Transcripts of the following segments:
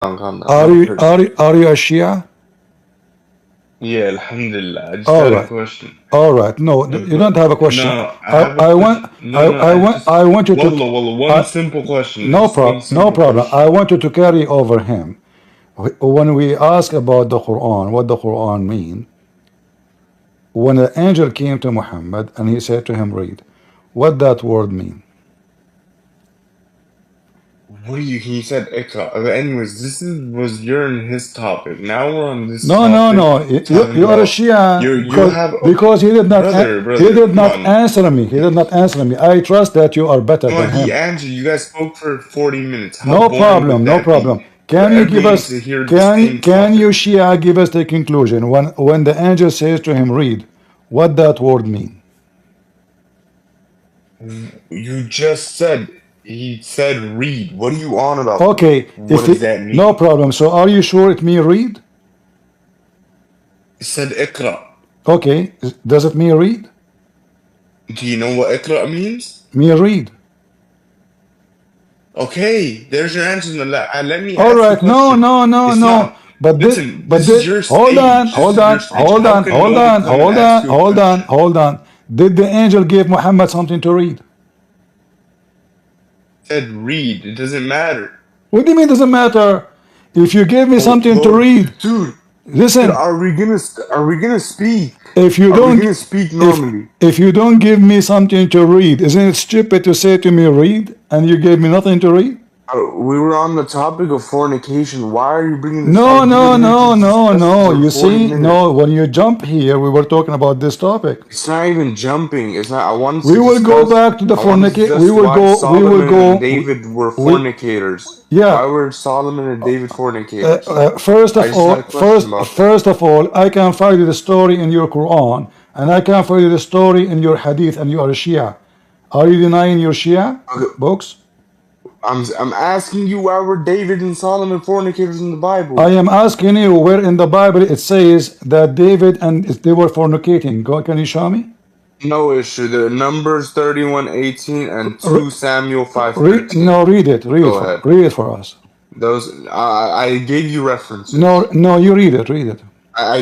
calm down. Are Have a you person. a Shia? Yeah, Alhamdulillah. I just All got a right. question. All right. No, you Simple. don't have a question. No, I have a I want question. No, no, I just I want you to wallah, wallah, one I, simple question. Just one no simple problem. question. I want you to carry over him. When we ask about the Quran, what the Quran mean, when an angel came to Muhammad and he said to him, read, what that word mean? What do you? He said ikra. Anyways, this was your and his topic. Now we're on this No, no, topic no. talking You are a about Shia you have okay, because he brother. did Come not on. answer me. He did not answer me. I trust that you are better Come than on, he him. answered. You guys spoke for 40 minutes. How No boring problem, would no that be? problem. For Can you give everyone us to hear the same can you topic. Shia give us the conclusion when the angel says to him, read, what that word mean? You just said he said read. What are you on about? Okay, What does that no mean? problem. So are you sure it mean read? He said ikra. Okay, does it mean read? Do you know what ikra means? Mean read. Okay, there's your answer. Let me All ask the right, no, question. no, no, It's no. not. Listen, this is your stage. This is your stage. Hold How on, can hold nobody on, come and hold ask on, you a hold on, question? hold on. Did the angel give Muhammad something to read? Said read. It doesn't matter. What do you mean doesn't matter? If you give me something to Well, read, dude, listen, are we gonna speak? if you Are we don't gonna speak if normally? if you don't give me something to read, isn't it stupid to say to me read and you gave me nothing to read? We were on the topic of fornication. Why are you bringing this No, up? We've no, been here no, to no, discuss it no. for You 40 see, minutes. no, when you jump here, we were talking about this topic. It's not even jumping. It's not. I wanted We to will go discuss. back to the I wanted to fornicate. discuss why We will Solomon and go, David were we, fornicators. yeah. Why were Solomon and David fornicators? First I of just had a all, question about that. I can find you the story in your Quran, and I can find you the story in your Hadith, and you are a Shia. Are you denying your Shia Okay, books? I'm asking you why were David and Solomon fornicators in the I Bible? am asking you where in the Bible it says that David and they were fornicating. Go, can you show me? No issue. The Numbers 31:18 and 2 Samuel 5:13. No, Go ahead. read it for us. Those I gave you No, references. no, you read it, read it. I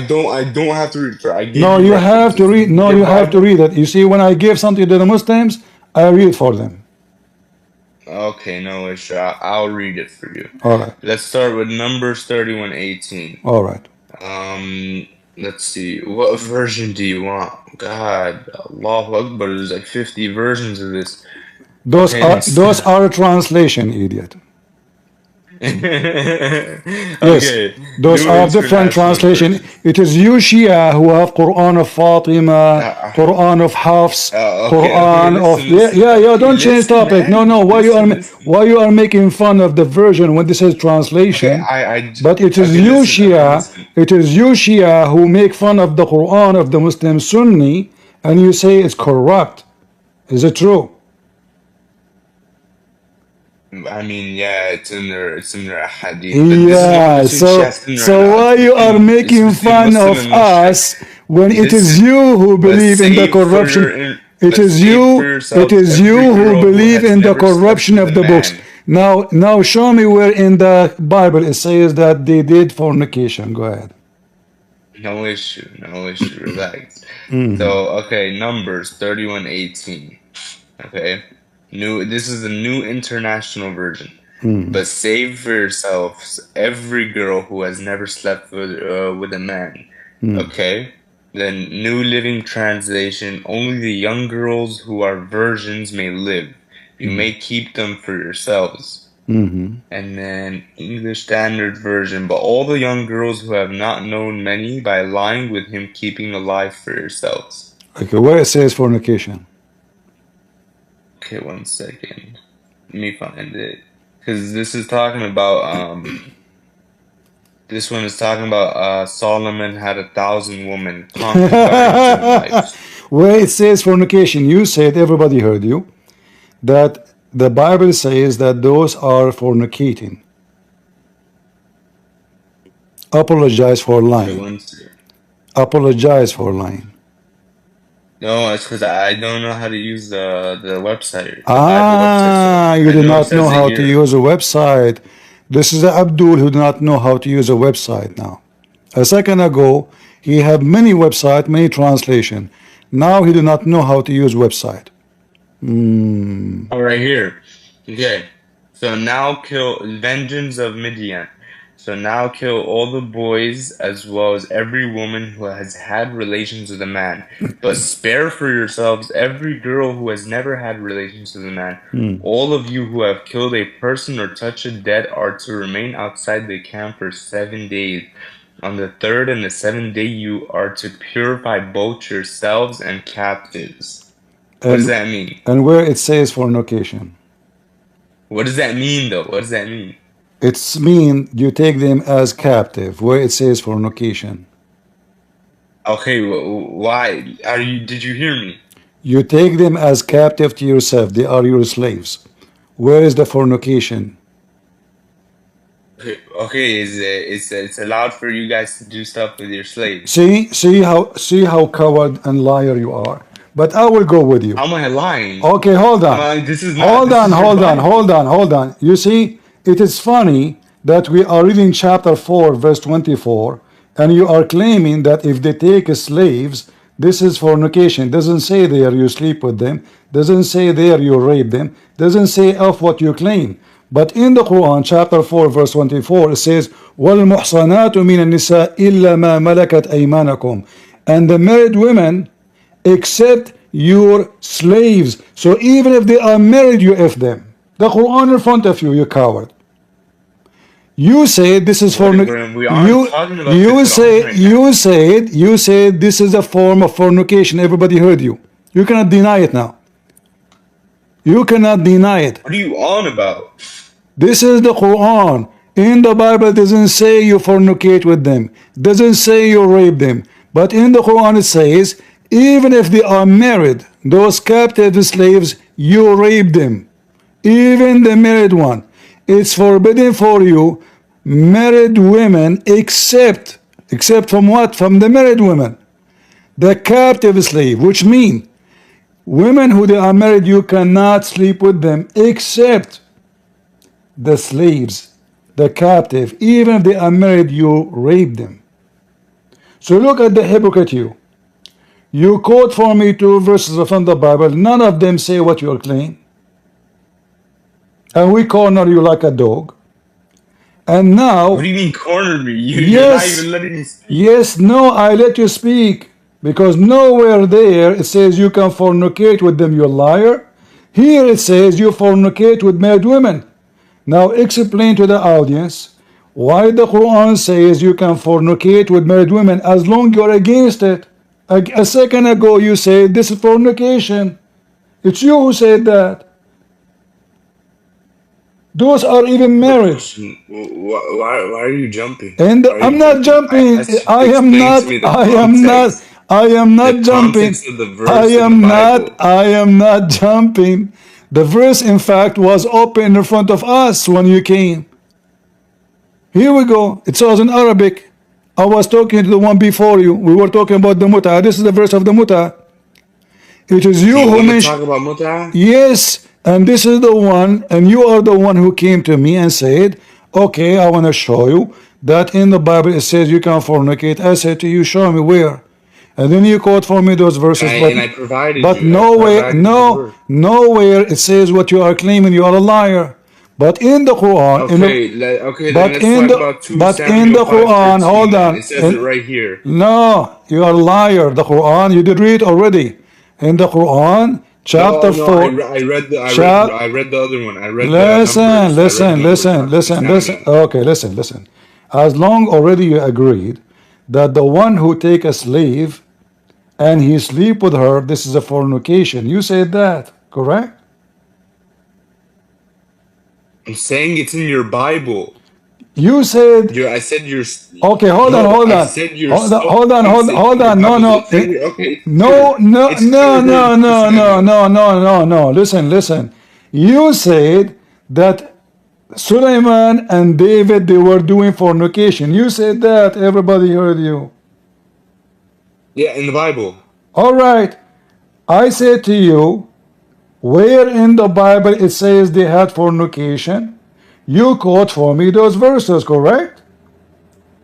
don't have to read for. I gave No, you you have to references. read. No, Your you have to Bible. read it. You see, when I give something to the Muslims, I read for them. Okay, no issue. I'll read it for you. All right, Let's start with Numbers 31:18. all right. Let's see. What version do you want? God, Allahu Akbar. There's like 50 versions of this. Okay, let's Those are translation, idiot. Yes, Okay, those New are different International translation. Version. It is you Shia who have Quran of Fatima, Uh, Quran of Hafs, okay, Quran of listen, listen. yeah. Okay, Don't change listen, topic. No, man. no. Listen. Why you are making fun of the version when this is Okay, translation? But it is okay, you listen. Okay, Shia. listen. It is you Shia who make fun of the Quran of the Muslim Sunni, and you say it's corrupt. Is it true? I mean, yeah, it's in their hadith, but this is not Yeah, between Shia Sunni right now. why you are It's making between fun Muslim of and mushrik. us when it is Listen, you who but believe in the save for corruption? It yourselves is every you who girl who believe has in the never slept corruption with of a the books. man. Now show me where in the Bible it says that they did fornication. Go ahead. No issue, no issue. Relax. So, okay, Numbers 31:18. Okay, This is the New International Version. But save for yourselves every girl who has never slept with a man. Okay? Then New Living Translation, only the young girls who are virgins may live. You may keep them for yourselves. And then English Standard Version, but all the young girls who have not known many by lying with him keeping alive for yourselves. Okay, where it says fornication. Okay, one second. Let me find it. Because this is talking about this one is talking about Solomon had 1,000 women, concubines, and wives. Where it says fornication, you said, everybody heard you, that the Bible says that those are fornicating. Apologize for Okay, lying. one second. Apologize for lying. No, it's because I don't know how to use the website, the Bible website. So Ah, you I do know it not know says it how to here. use a website. This is the Abdul who do not know how to use a website now. A second ago, he had many websites, many translation. Now he do not know how to use website. Oh, right here. Okay. So now kill vengeance of Midian. So now kill all the boys as well as every woman who has had relations with a man. But spare for yourselves every girl who has never had relations with a man. All of you who have killed a person or touched a dead are to remain outside the camp for 7 days. On the third and the seventh day you are to purify both yourselves and captives. What does that mean? And where it says fornication? What does that mean, though? What does that mean? It's mean you take them as captive, where it says fornication. Okay, why? Did you hear me? You take them as captive to yourself. They are your slaves. Where is the fornication? Okay, it's allowed for you guys to do stuff with your slaves. See how coward and liar you are. But I will go with you. How am I lying? Okay, hold on. Hold on. You see, it is funny that we are reading chapter 4, verse 24, and you are claiming that if they take slaves, this is fornication. Doesn't say there you sleep with them. Doesn't say there you rape them. Doesn't say of what you claim. But in the Quran, chapter 4, verse 24, it says, وَالْمُحْصَنَاتُ مِنَ النِّسَاءِ إِلَّا مَا مَلَكَتْ أَيْمَانَكُمْ. And the married women, except your slaves. So even if they are married, you F them. The Quran in front of you, you coward. You say this is fornication. You said this is a form of fornication. Everybody heard you. You cannot deny it now. You cannot deny it. What are you on about? This is the Quran. In the Bible, it doesn't say you fornicate with them. It doesn't say you rape them. But in the Quran, it says, even if they are married, those captive slaves, you rape them. Even the married one. It's forbidden for you, married women, except from what? From the married women. The captive slave, which means women who they are married, you cannot sleep with them, except the slaves, the captive. Even if they are married, you rape them. So look at the hypocrite you. You quote for me 2 verses from the Bible. None of them say what you claim. And we corner you like a dog. And now... What do you mean corner me? You're not even letting me speak. Yes, no, I let you speak. Because nowhere there it says you can fornicate with them, you liar. Here it says you fornicate with married women. Now explain to the audience why the Quran says you can fornicate with married women as long as you're against it. A second ago you said this is fornication. It's you who said that. Those are even married. Why are you jumping? And I'm not jumping. I am not jumping. I am not jumping. The verse, in fact, was open in front of us when you came. Here we go. It was in Arabic. I was talking to the one before you. We were talking about the mut'ah. This is the verse of the mut'ah. It is you who mentioned. Talk about mut'ah? Yes, and this is the one, and you are the one who came to me and said, okay, I want to show you that in the Bible it says you can fornicate. I said to you, show me where. And then you quote for me those verses, but nowhere it says what you are claiming. You are a liar. But in the Quran, in the Quran, hold on. It says it right here. No, you are a liar. The Quran, you did read already. In the Quran, chapter 4. I read the other one. I read listen. Okay, listen. As long already you agreed that the one who take a slave and he sleep with her, this is a fornication. You said that, correct? I'm saying it's in your Bible. You said. I said you're. Okay, hold on. I said you're. Hold on. No. Listen. You said that Suleiman and David, they were doing fornication. You said that. Everybody heard you. Yeah, in the Bible. All right. I said to you, where in the Bible it says they had fornication? You quote for me those verses, correct?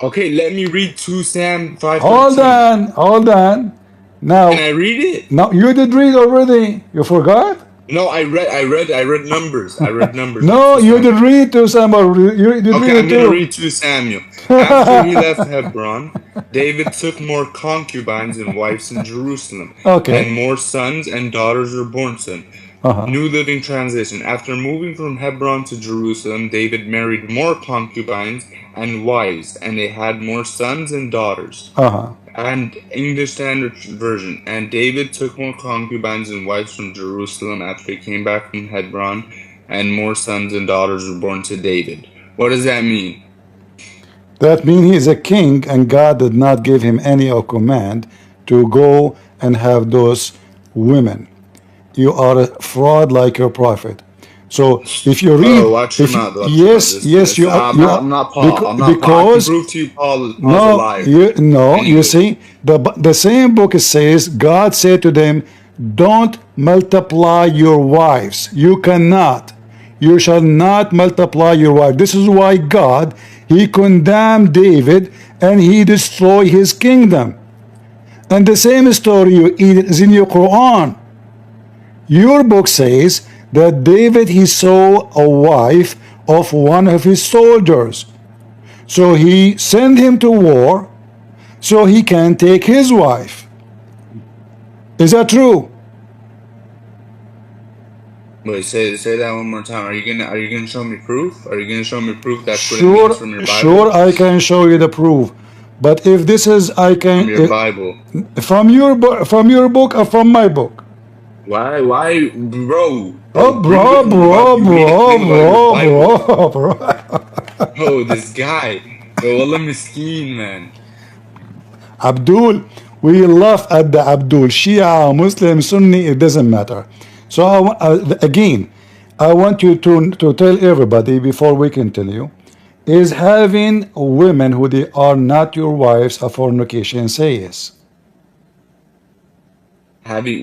Okay, let me read 2 Sam Hold 5:13. on, hold on. Can I Now, read it? now you did read already. You forgot? No, I read Numbers. I read Numbers, not No, 2 you did Samuel. read to Samuel. You did Okay, read I'm it gonna too. read 2 Samuel. After he left Hebron, David took more concubines and wives in Jerusalem, Okay. and more sons and daughters were born to him. Uh-huh. New Living Translation. After moving from Hebron to Jerusalem, David married more concubines and wives, and they had more sons and daughters. Uh-huh. And English Standard Version. And David took more concubines and wives from Jerusalem after he came back from Hebron, and more sons and daughters were born to David. What does that mean? That means he is a king and God did not give him any command to go and have those women. You are a fraud like your prophet. So if you Oh, read, watch your if mouth. Watch your mouth. yes, yes, you are, I'm you not. are, I'm not Paul. I'm not Paul. I can because prove to you Paul's a no, liar. you no, you Anyways, see, the same book says God said to them, "Don't multiply your wives. You cannot. You shall not multiply your wife." This is why God he condemned David and he destroyed his kingdom. And the same story is in your Quran. Your book says that David he saw a wife of one of his soldiers. So he sent him to war so he can take his wife. Is that true? wait. Say that one more time. Are you gonna show me proof? Are you gonna show me proof? That's what it means Sure, from your Bible. sure, I can show you the proof. But if this is, I From can, your Bible. from your book or from my book. Why? Why, bro? Oh, Bro, read it bro, from your Bible. bro, You made a bro, claim about your bro, Bible. bro, bro. Bro, this guy. Bro, wallah miskeen, man. Abdul, we laugh at the Abdul, Shia, Muslim, Sunni, it doesn't matter. So again, I want you to tell everybody before we continue, is having women who they are not your wives a fornication? Say yes.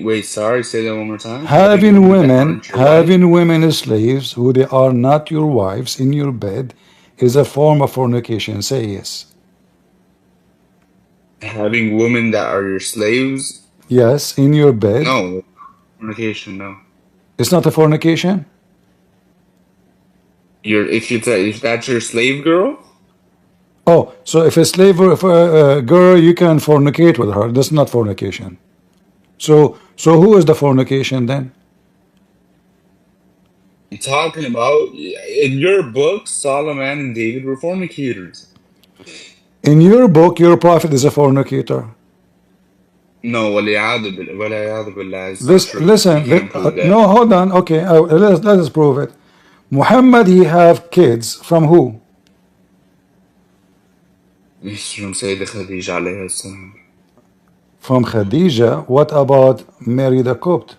Wait, sorry, say that one more time. Having women that aren't your wife. Having women as slaves who they are not your wives in your bed is a form of fornication. Say yes. Having women that are your slaves. Yes, in your bed. No. Fornication, no. It's not a fornication? If that's your slave girl. Oh, so if a slave or if a girl, you can fornicate with her. That's not fornication. So who is the fornication then? I'm talking about in your book, Solomon and David were fornicators. In your book, your prophet is a fornicator. No, waliyadu billah, it's not true. You Listen, can't prove that. no, hold on. Okay, let us prove it. Muhammad, he have kids from who? It's from Sayyidah Khadija alayhi salam. From Khadija. What about Mary the Copt?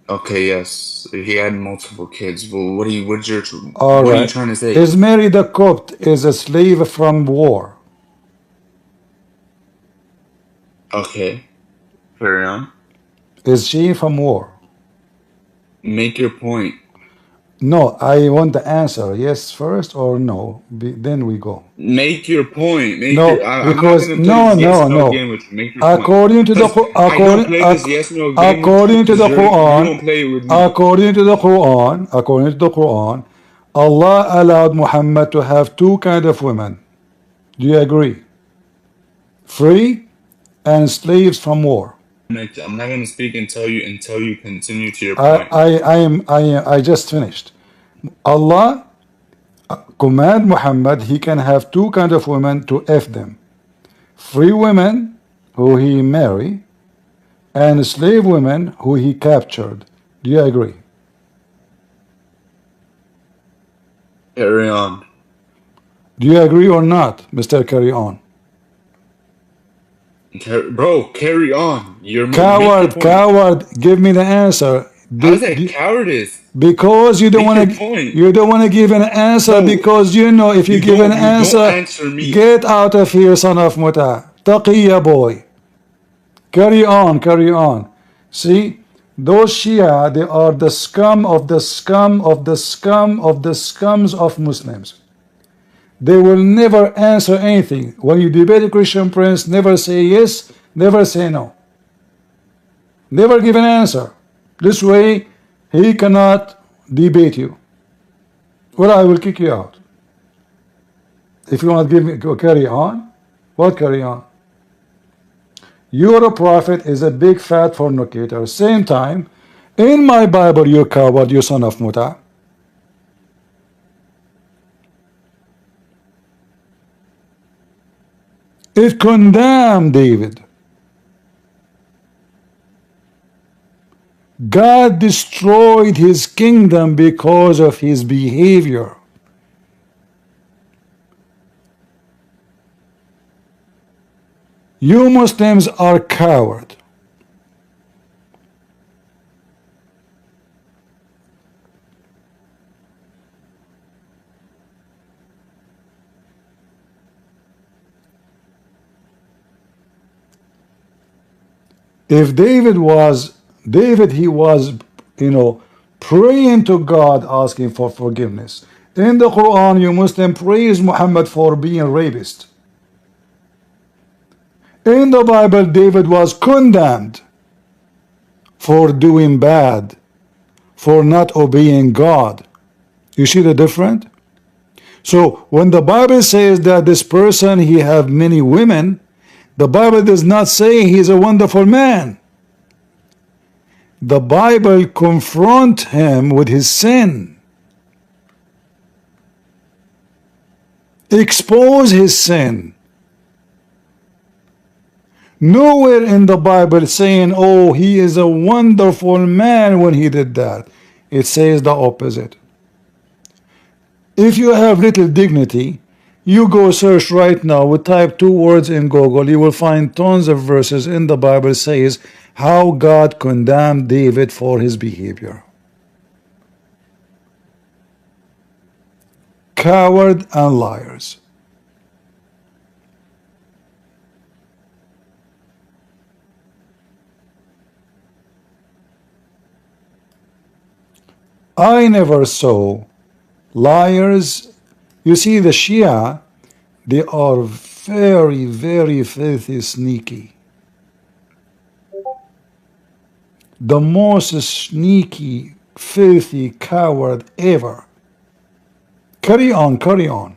Okay, yes, he had multiple kids. Well, what All are you right. trying to say? Is Mary the Copt is a slave from war? Okay, carry on. Is she from war? Make your point. No, I want the answer. Yes first or no? Then we go. Make your point. No, I'm not because gonna play this yes no no. game with you. Make your point. According to the Because I don't play this yes no game with you according to because the you Quran, don't play it with me. according to the Quran, Allah allowed Muhammad to have two kind of women. Do you agree? Free and slaves from war. I'm not gonna speak until you continue to your point. I just finished. Allah command Muhammad he can have two kind of women to F them. Free women who he marry and slave women who he captured. Do you agree? Carry on. Do you agree or not, Mr. Carry On? Bro, carry on. Make your Coward, point. coward, give me the answer. How's that cowardice? Because you don't Make want your to point. you don't want to give an answer No, because you know if you give an you don't answer, answer me. get out of here, son of Muta. Taqiyya boy. Carry on, carry on. See, Those Shia, they are the scum of the scum of the scum of the scums of Muslims. They will never answer anything. When you debate a Christian prince, never say yes, never say no. Never give an answer. This way, he cannot debate you. Well, I will kick you out. If you want to give me carry on, what carry on? Your prophet is a big fat fornicator. Same time, in my Bible, you coward, you son of Muta. It condemned David. God destroyed his kingdom because of his behavior. You Muslims are coward. If David, he was, praying to God, asking for forgiveness. In the Quran, you Muslim praise Muhammad for being a rapist. In the Bible, David was condemned for doing bad, for not obeying God. You see the difference? So when the Bible says that this person, he have many women, the Bible does not say he's a wonderful man. The Bible confront him with his sin. Expose his sin. Nowhere in the Bible saying, oh, he is a wonderful man when he did that. It says the opposite. If you have little dignity, you go search right now, we type 2 words in Google, you will find tons of verses in the Bible says how God condemned David for his behavior. Coward and liars. I never saw liars. You see, the Shia, they are very, very filthy, sneaky. The most sneaky, filthy coward ever. Carry on, carry on.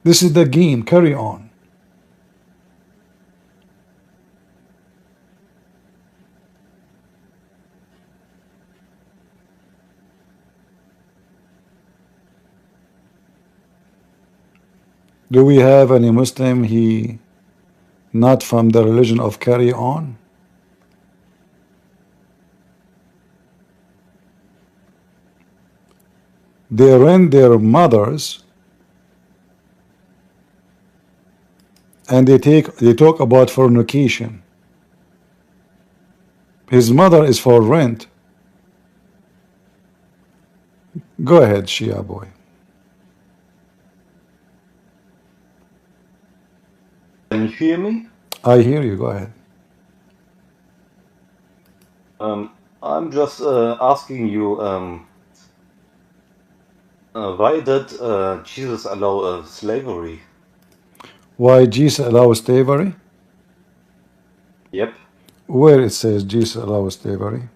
This is the game, carry on. Do we have any Muslim he not from the religion of carry on? They rent their mothers and they talk about fornication. His mother is for rent. Go ahead, Shia boy. Can you hear me? I hear you, go ahead. I'm just asking you, why did Jesus allow slavery? Why Jesus allows slavery? Yep. Where it says Jesus allows slavery?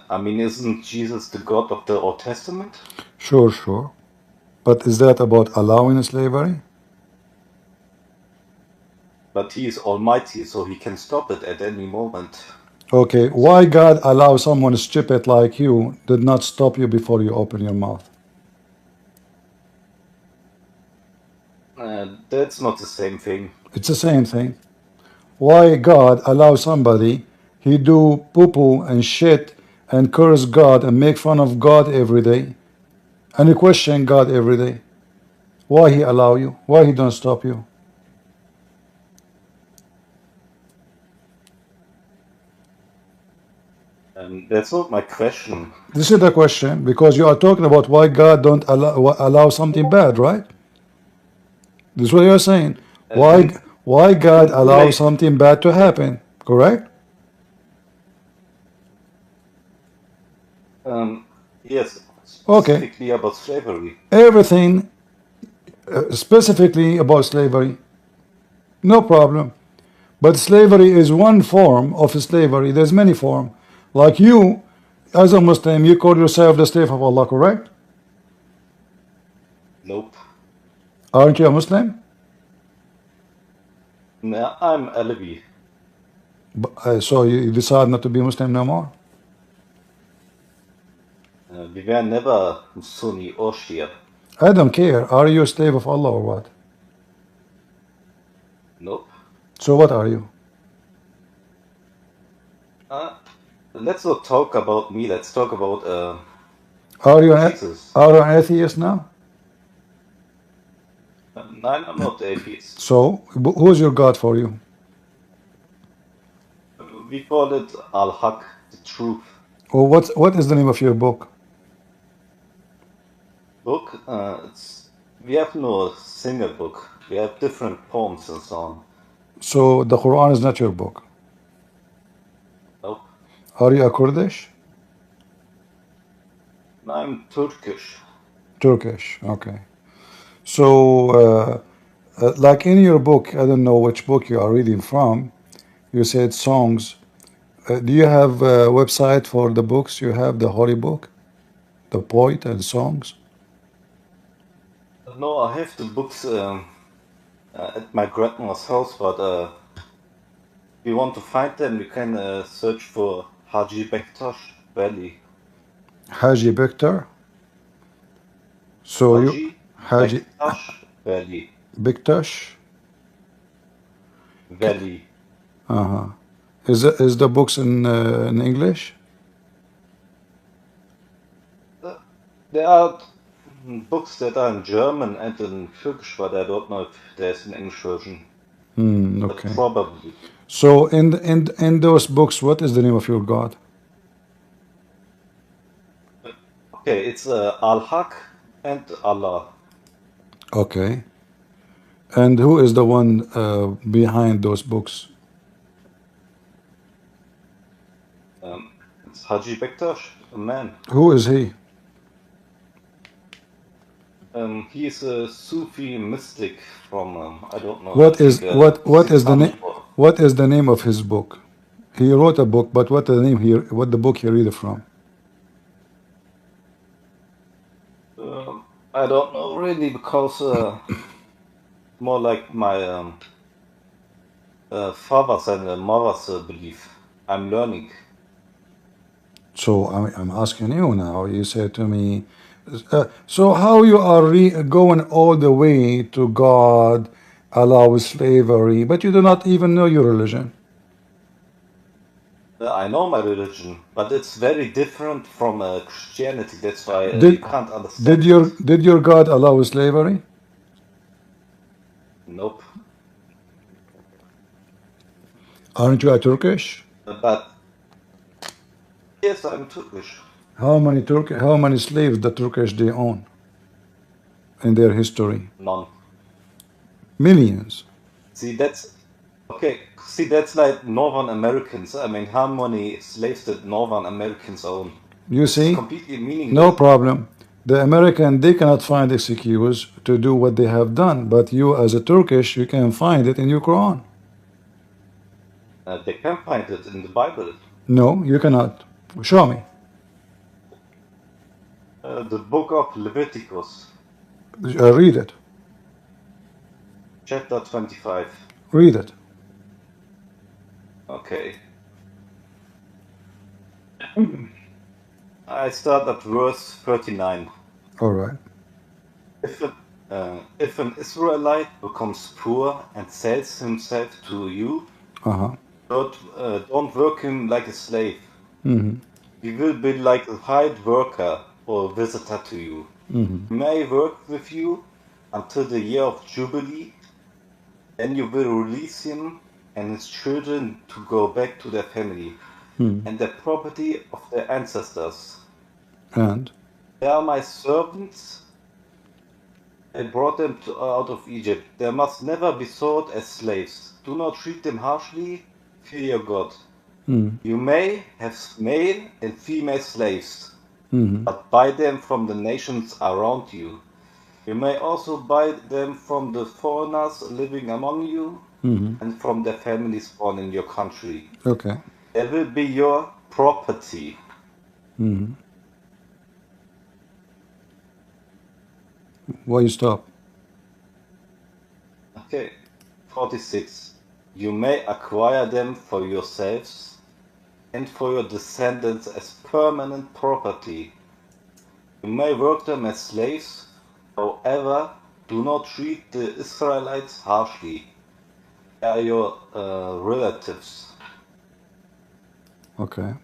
I mean, isn't Jesus the God of the Old Testament? Sure, sure. But is that about allowing slavery? But he is almighty, so he can stop it at any moment. Okay, why God allow someone stupid like you did not stop you before you open your mouth? That's not the same thing. It's the same thing. Why God allow somebody he do poo-poo and shit and curse God and make fun of God every day and he question God every day? Why he allow you? Why he don't stop you? That's not my question. This is the question, because you are talking about why God don't allow something bad, right? This is what you're saying. Why God allow something bad to happen, correct? Yes, Okay. specifically about slavery. Everything specifically about slavery, no problem. But slavery is one form of slavery. There's many forms. Like you, as a Muslim, you call yourself the slave of Allah, correct? Nope. Aren't you a Muslim? No, I'm Alawi. So you decide not to be Muslim no more? We were never Sunni or Shia. I don't care. Are you a slave of Allah or what? Nope. So what are you? Let's not talk about me. Let's talk about Are you Jesus. an atheist now? No, I'm not atheist. So who's your God for you? We call it Al-Haq, the truth. Or what is the name of your book? Book. We have no single book. We have different poems and so on. So the Quran is not your book. Nope. Are you a Kurdish? I'm Turkish. Turkish, okay. So like in your book, I don't know which book you are reading from, you said songs. Do you have a website for the books? You have the holy book, the poet and songs? No, I have the books at my grandma's house, but if you want to find them, you can search for Haji Bektash Valley. Haji Bektar? So you, Haji Haji Bektash Valley. Bektash? Valley. Uh-huh. Is the books in English? There are books that are in German and in Turkish, but I don't know if there's an English version. Okay. But probably. So in those books, what is the name of your God? Okay, it's Al-Haq and Allah. Okay. And who is the one behind those books? It's Haji Bektash, a man. Who is he? He is a Sufi mystic from I don't know. What is what is the name? 600 or What is the name of his book? He wrote a book, but what the name here? What the book he read it from? I don't know really because more like my father's and mother's belief. I'm learning. So I'm asking you now. You said to me, so how you are going all the way to God allows slavery, but you do not even know your religion. I know my religion, but it's very different from Christianity. That's why you can't understand. Did your God allow slavery? Nope. Aren't you a Turkish? But yes, I'm Turkish. How many slaves the Turkish they own in their history? None. Millions. See, that's okay. See, that's like Northern Americans. I mean, how many slaves did Northern Americans own? You see? It's completely meaningless. No problem. The American, they cannot find excuse to do what they have done, but you as a Turkish, you can find it in your Quran. They can find it in the Bible. No, you cannot. Show me. The book of Leviticus, Read it. chapter 25. Read it. Okay. I start at verse 39. All right. If an Israelite becomes poor and sells himself to you, don't work him like a slave. He will be like a hired worker or a visitor to you. He may work with you until the year of Jubilee. Then you will release him and his children to go back to their family and the property of their ancestors. And They are my servants. I brought them out of Egypt. They must never be sold as slaves. Do not treat them harshly. Fear your God. You may have male and female slaves. but buy them from the nations around you. You may also buy them from the foreigners living among you and from the families born in your country. Okay. They will be your property. Why you stop? Okay. 46. You may acquire them for yourselves and for your descendants as permanent property. You may work them as slaves. However, do not treat the Israelites harshly. They are your relatives. Okay.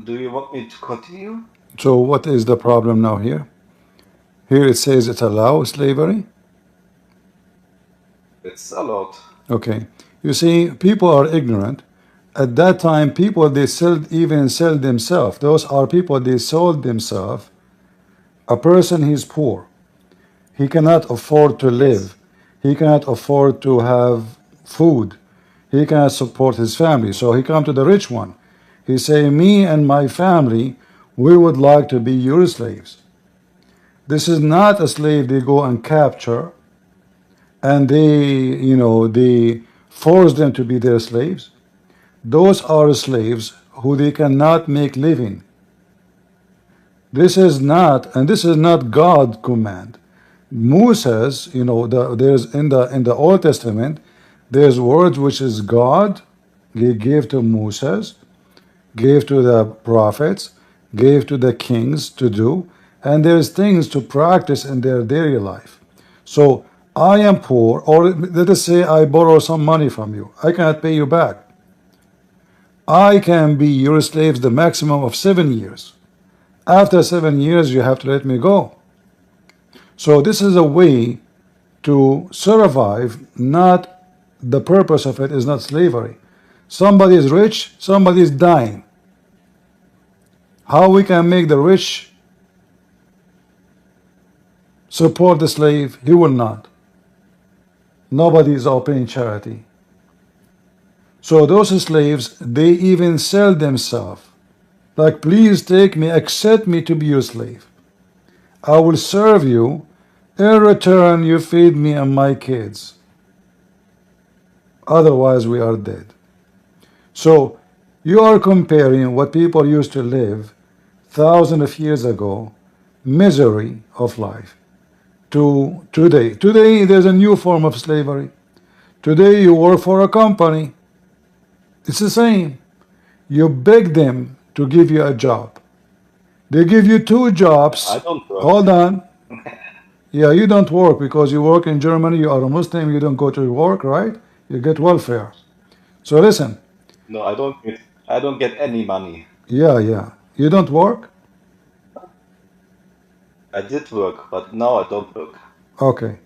Do you want me to continue? So what is the problem now here? Here it says it allows slavery. It's allowed. Okay. You see, people are ignorant. At that time, people they even sell themselves. Those are people they sold themselves. A person he's poor. He cannot afford to live. He cannot afford to have food. He cannot support his family. So he come to the rich one. He say, me and my family, we would like to be your slaves. This is not a slave they go and capture and they force them to be their slaves. Those are slaves who they cannot make living. This is not God command. Moses, there's in the Old Testament, there's words which is God, he gave to Moses, gave to the prophets, gave to the kings to do, and there's things to practice in their daily life. So I am poor, or let us say I borrow some money from you. I cannot pay you back. I can be your slaves the maximum of 7 years. After 7 years, you have to let me go. So this is a way to survive, not the purpose of it is not slavery. Somebody is rich, somebody is dying. How we can make the rich support the slave? He will not. Nobody is opening charity. So those slaves, they even sell themselves. Like, please take me, accept me to be your slave. I will serve you. In return, you feed me and my kids. Otherwise, we are dead. So you are comparing what people used to live thousands of years ago, misery of life, to today. Today, there's a new form of slavery. Today, you work for a company. It's the same. You beg them to give you a job. They give you 2 jobs. I don't work. Hold on. Yeah, you don't work because you work in Germany. You are a Muslim. You don't go to work, right? You get welfare. So listen. No, I don't get any money. Yeah. You don't work? I did work, but now I don't work. Okay.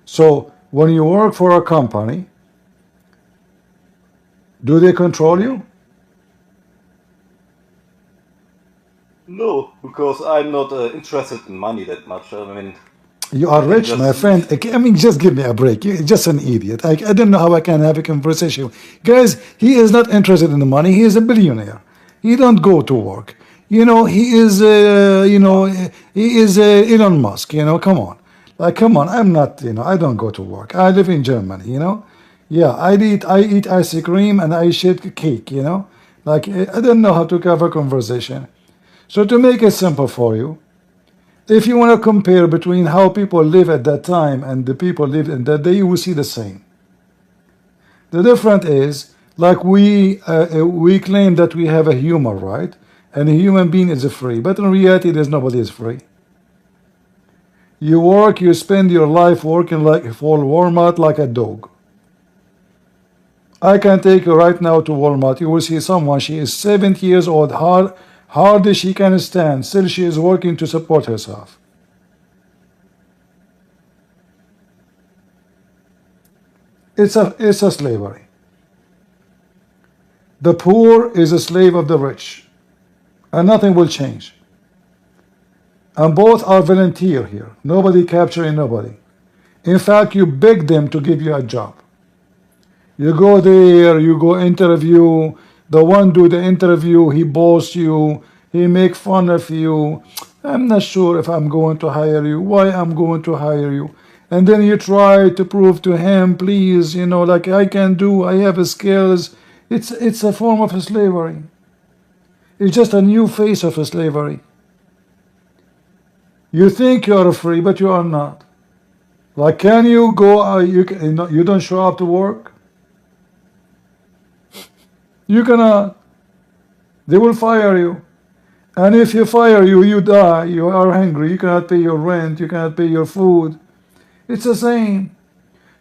So when you work for a company, do they control you? No, because I'm not interested in money that much. I mean, You are rich, my friend. I mean, just give me a break. You're just an idiot. I don't know how I can have a conversation. Guys, he is not interested in the money. He is a billionaire. He don't go to work. He is, Elon Musk. Come on. Like, come on. I'm not, I don't go to work. I live in Germany, Yeah, I eat ice cream and I shit cake, Like, I don't know how to have a conversation. So to make it simple for you, if you want to compare between how people live at that time and the people lived in that day, you will see the same. The difference is, like we claim that we have a human right, and a human being is free, but in reality, there's nobody is free. You work, you spend your life working like for Walmart like a dog. I can take you right now to Walmart. You will see someone, she is 70 years old, hardly she can stand, still she is working to support herself. It's a slavery. The poor is a slave of the rich, and nothing will change. And both are volunteer here. Nobody capturing nobody. In fact, you beg them to give you a job. You go there, you go interview. The one do the interview, he boasts you, he make fun of you. I'm not sure if I'm going to hire you, why I'm going to hire you. And then you try to prove to him, please, you know, like I can do, I have skills. It's a form of slavery. It's just a new face of slavery. You think you are free, but you are not. Like, can you go, you don't show up to work? You cannot. They will fire you. And if you fire you, you die. You are hungry. You cannot pay your rent. You cannot pay your food. It's the same.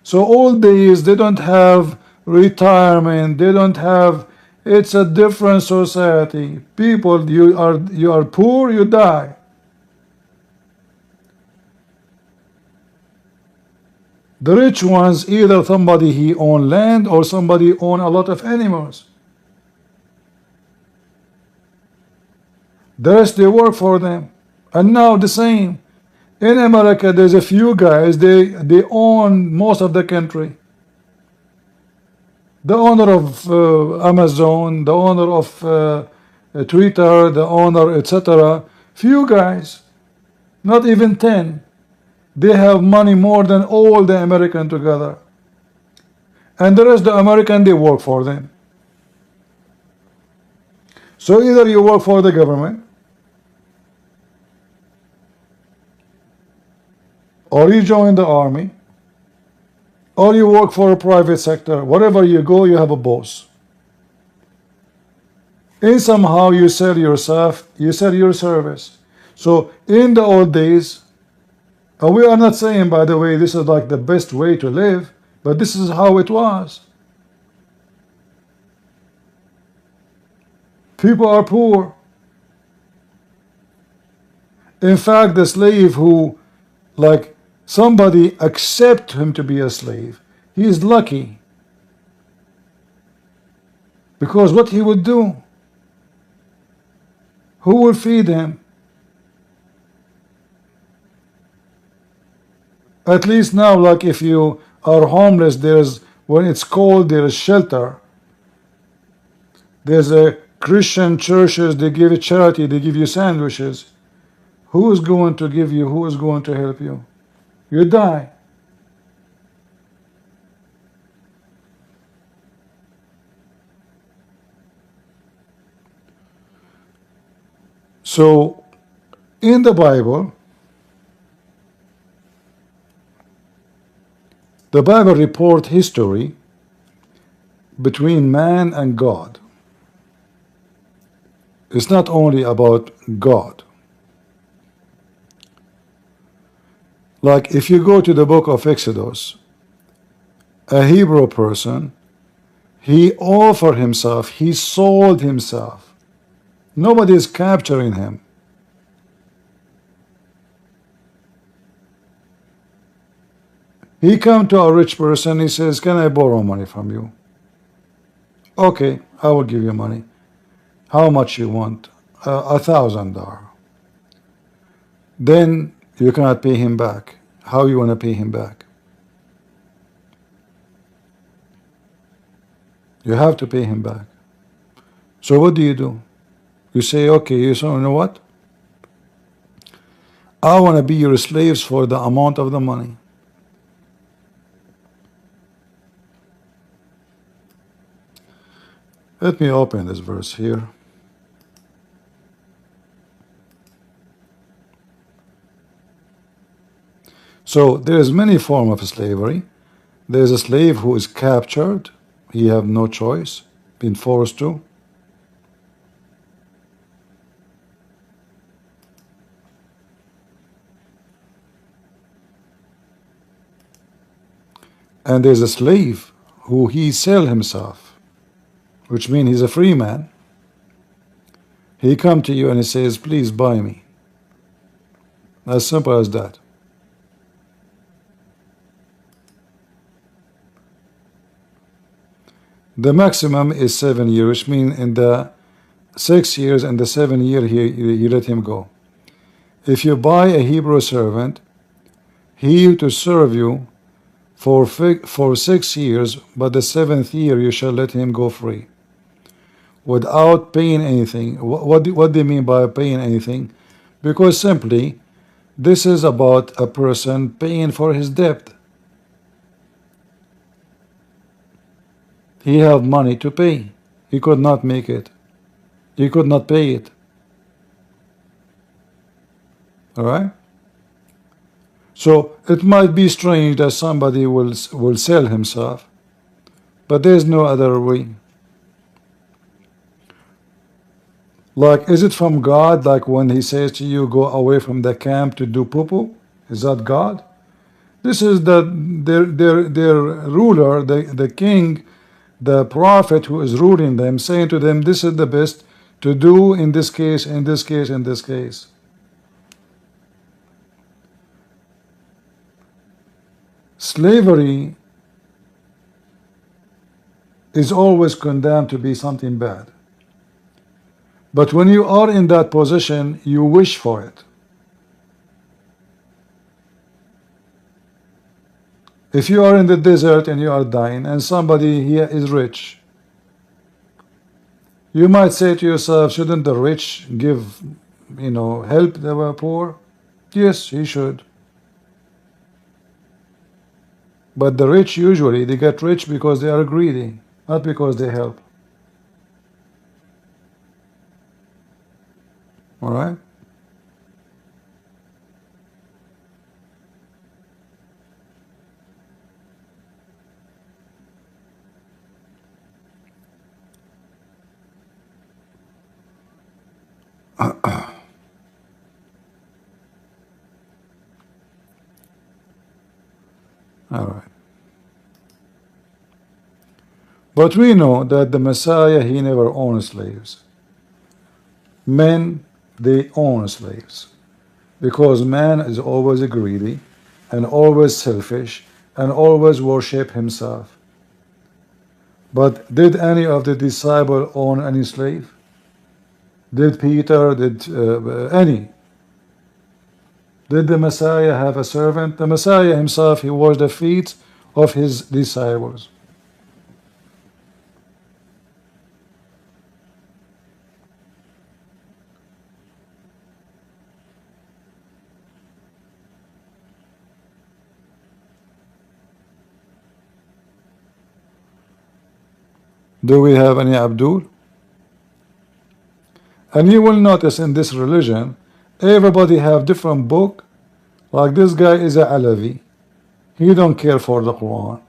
So old days, they don't have retirement. They don't have. It's a different society. People, you are poor. You die. The rich ones, either somebody he own land or somebody own a lot of animals. The rest they work for them. And now the same. In America, there's a few guys, they own most of the country. The owner of Amazon, the owner of Twitter, the owner, etc. Few guys, not even 10. They have money more than all the American together. And the rest of the American, they work for them. So either you work for the government, or you join the army, or you work for a private sector. Wherever you go, you have a boss. And somehow you sell yourself, you sell your service. So in the old days, and we are not saying, by the way, this is like the best way to live, but this is how it was. People are poor. In fact, the slave who, like, somebody accept him to be a slave, he is lucky. Because what he would do? Who will feed him? At least now, like if you are homeless, there's, when it's cold, there is shelter. There's a Christian churches, they give you charity, they give you sandwiches. Who is going to give you, who is going to help you? You die. So, in the Bible reports history between man and God. It's not only about God. Like if you go to the book of Exodus, a Hebrew person, he offered himself, he sold himself. Nobody is capturing him. He come to a rich person, he says, can I borrow money from you? Okay, I will give you money. How much you want? $1,000. Then you cannot pay him back. How you want to pay him back? You have to pay him back. So what do? You say, okay, you know what? I want to be your slaves for the amount of the money. Let me open this verse here. So there is many forms of slavery. There is a slave who is captured. He have no choice, been forced to. And there's a slave who he sell himself, which means he's a free man. He come to you and he says, please buy me. As simple as that. The maximum is 7 years, which means in the 6 years and the 7 year you let him go. If you buy a Hebrew servant, he to serve you for 6 years, but the 7th year you shall let him go free, without paying anything. What do you mean by paying anything? Because simply, this is about a person paying for his debt. He had money to pay. He could not make it. He could not pay it. All right? So it might be strange that somebody will sell himself, but there's no other way. Like, is it from God? Like when he says to you, go away from the camp to do poo-poo? Is that God? This is their ruler, the king, the prophet who is ruling them, saying to them, this is the best to do in this case, in this case, in this case. Slavery is always condemned to be something bad. But when you are in that position, you wish for it. If you are in the desert and you are dying, and somebody here is rich, you might say to yourself, shouldn't the rich give, help the poor? Yes, he should. But the rich usually, they get rich because they are greedy, not because they help. All right? All right. But we know that the Messiah, he never owned slaves. Men, they own slaves. Because man is always greedy and always selfish and always worship himself. But did any of the disciples own any slave? Did Peter, did any? Did the Messiah have a servant? The Messiah himself, he washed the feet of his disciples. Do we have any Abdul? And you will notice in this religion, everybody have different book. Like this guy is a Alavi. He don't care for the Quran.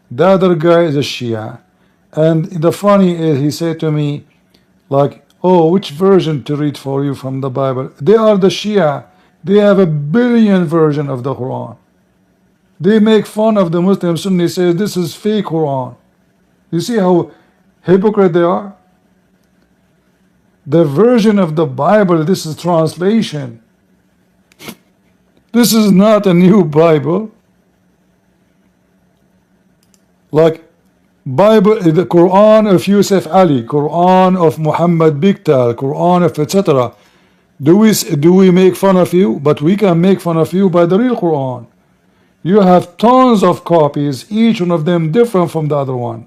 The other guy is a Shia. And the funny is, he said to me, like, oh, which version to read for you from the Bible? They are the Shia. They have a billion version of the Quran. They make fun of the Muslim Sunni, says this is fake Quran. You see how hypocrite they are? The version of the Bible, this is translation. This is not a new Bible. Like Bible, the Quran of Yusuf Ali, Quran of Muhammad Biktal, Quran of etc. Do we make fun of you? But we can make fun of you by the real Quran. You have tons of copies, each one of them different from the other one.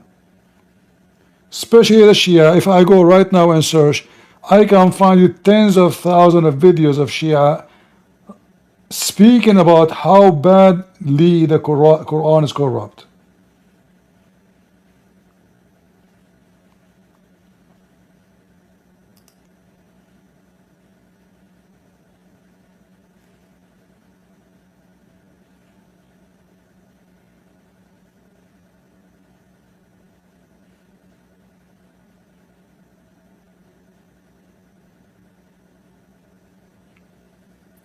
Especially the Shia. If I go right now and search, I can find you tens of thousands of videos of Shia speaking about how badly the Quran is corrupt.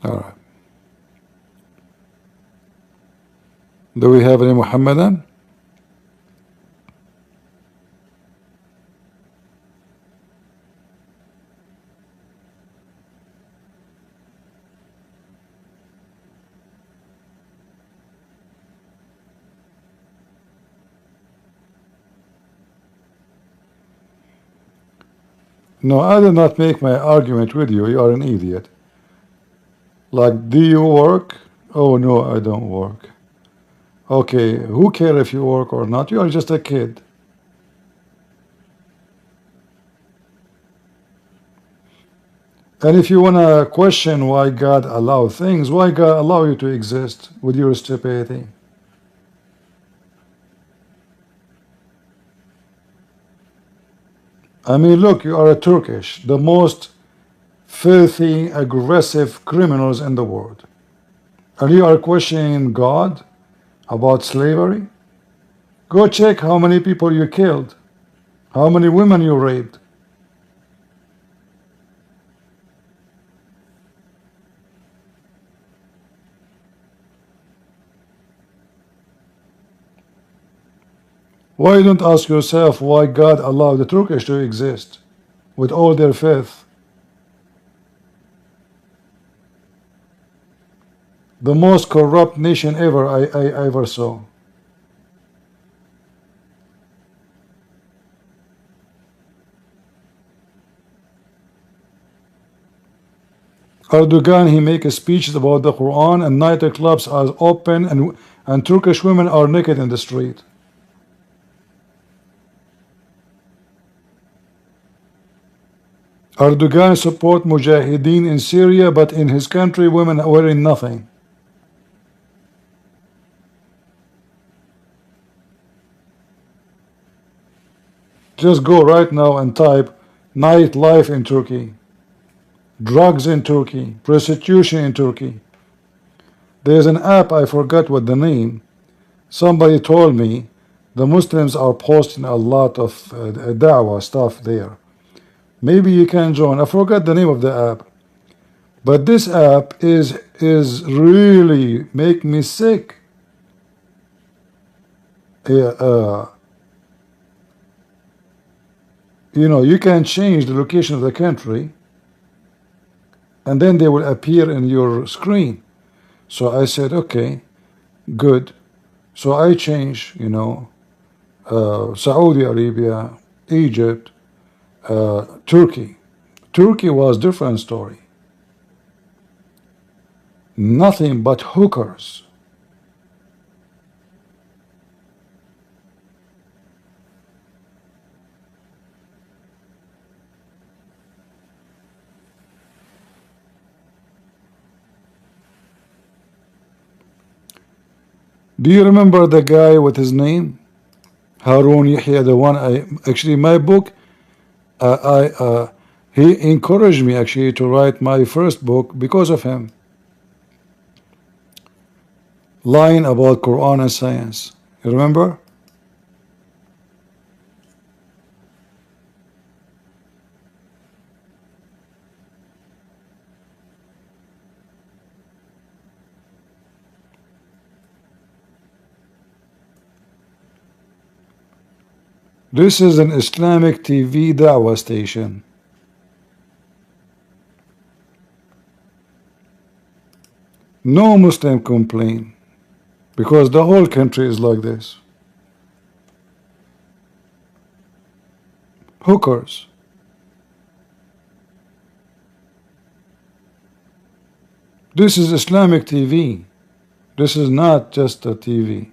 All right. Do we have any Muhammadan? No, I did not make my argument with you. You are an idiot. Like, do you work? Oh, no, I don't work. Okay, who cares if you work or not? You are just a kid. And if you want to question why God allowed things, why God allow you to exist with your stupidity? I mean, look, you are a Turkish, the most filthy, aggressive criminals in the world. And you are questioning God about slavery? Go check how many people you killed, how many women you raped. Why you don't ask yourself why God allowed the Turkish to exist with all their faith? The most corrupt nation ever I ever saw. Erdogan, he make speeches about the Quran, and nightclubs are open, and Turkish women are naked in the street. Erdogan support Mujahideen in Syria, but in his country women are wearing nothing. Just go right now and type nightlife in Turkey, drugs in Turkey, prostitution in Turkey. There's an app, I forgot what the name. Somebody told me the Muslims are posting a lot of da'wah stuff there. Maybe you can join. I forgot the name of the app. But this app is really make me sick. You know, you can change the location of the country, and then they will appear in your screen. So I said, okay, good. So I changed, you know, Saudi Arabia, Egypt, Turkey. Turkey was different story. Nothing but hookers. Do you remember the guy with his name? Harun Yahya, the one actually my book, he encouraged me actually to write my first book because of him. Lying about Quran and science. You remember? This is an Islamic TV da'wah station. No Muslim complain because the whole country is like this. Hookers. This is Islamic TV. This is not just a TV.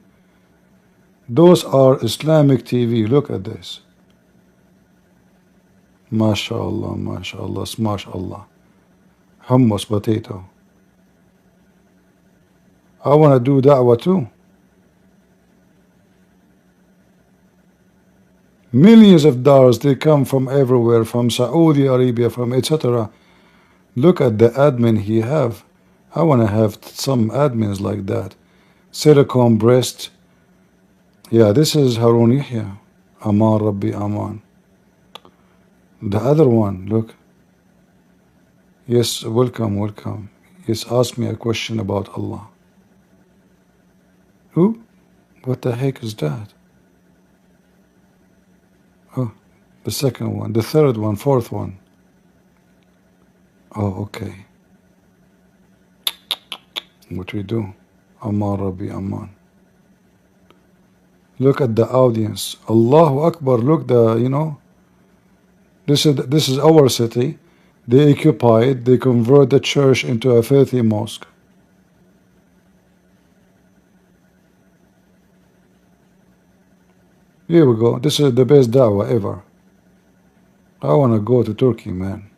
Those are Islamic TV. Look at this. MashaAllah, MashaAllah, SmashAllah. Hummus potato. I want to do da'wah too. Millions of dollars, they come from everywhere, from Saudi Arabia, from etc. Look at the admin he have. I want to have some admins like that. Silicone breast. Yeah, this is Harun Yahya. Aman Rabbi Aman. The other one, look. Yes, welcome, welcome. Yes, ask me a question about Allah. Who? What the heck is that? Oh, the second one, the third one, fourth one. Oh, okay. What we do? Aman Rabbi Aman. Look at the audience. Allahu Akbar. Look, you know, this is our city. They occupy it. They convert the church into a filthy mosque. Here we go. This is the best da'wah ever. I want to go to Turkey, man.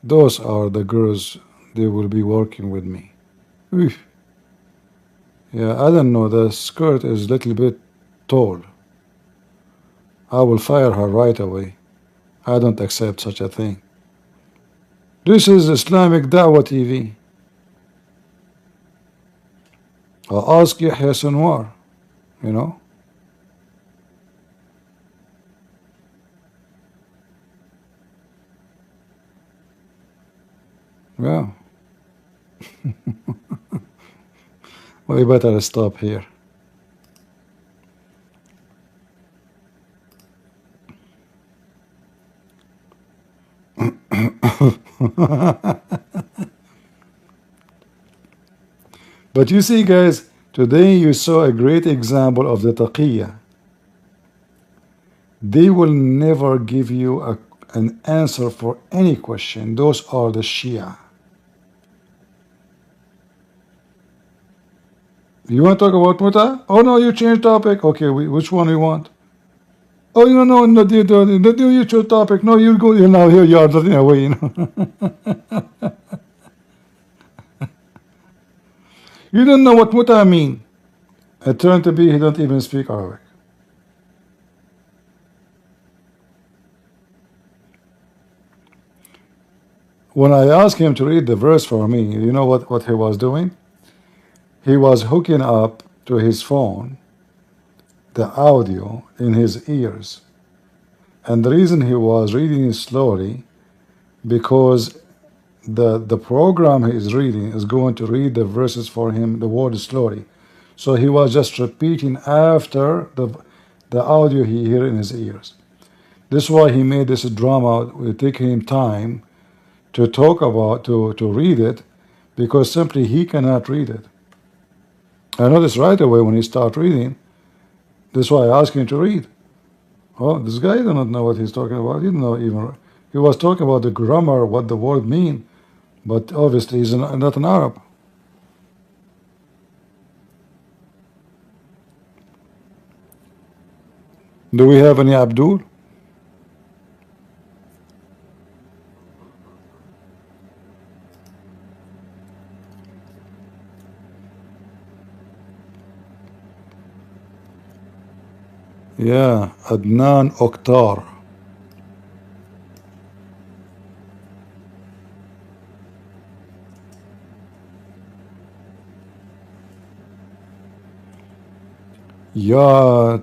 Those are the girls. They will be working with me. Oof. Yeah, I don't know. The skirt is a little bit tall. I will fire her right away. I don't accept such a thing. This is Islamic Dawah TV. I'll ask Yahya Sinwar, you know? Yeah. We better stop here. But you see, guys, today you saw a great example of the taqiyya. They will never give you an answer for any question. Those are the Shia. You want to talk about Muta? Oh no, you changed topic. Okay, which one you want? Oh no, you choose topic. No, you go. You know, here you are running away. You know, you don't know what Muta mean. It turned to be he don't even speak Arabic. When I asked him to read the verse for me, you know what he was doing? He was hooking up to his phone the audio in his ears. And the reason he was reading it slowly, because the program he is reading is going to read the verses for him, the word slowly. So he was just repeating after the audio he hear in his ears. This is why he made this drama. It take him time to talk about, to read it, because simply he cannot read it. I noticed right away when he started reading. That's why I asked him to read. Oh, this guy did not know what he's talking about. He didn't know even. He was talking about the grammar, what the word mean, but obviously he's not an Arab. Do we have any Abdul? Yeah, Adnan Oktar. Yeah,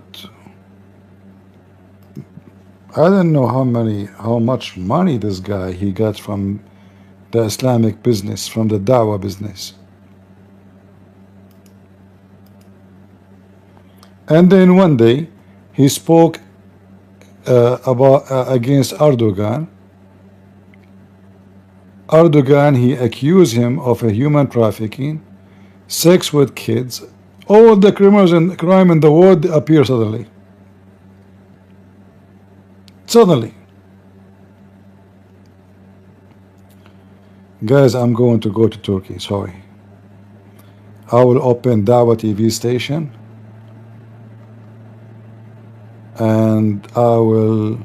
I don't know how much money this guy he got from the Islamic business, from the Dawah business. And then one day he spoke about against Erdogan. Erdogan, he accused him of a human trafficking, sex with kids. All the criminals and crime in the world appear suddenly. Suddenly. Guys, I'm going to go to Turkey, sorry. I will open Dawah TV station and I will.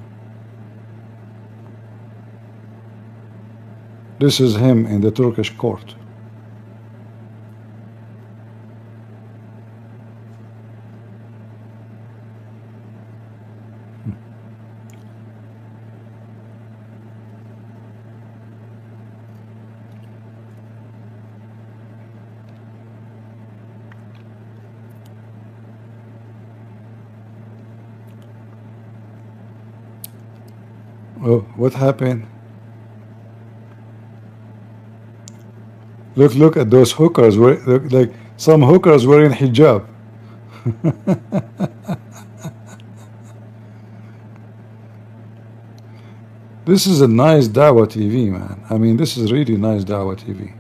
This is him in the Turkish court. Oh, what happened? Look at those hookers. Look like some hookers wearing hijab. This is a nice Dawah TV, man. I mean, this is really nice Dawah TV.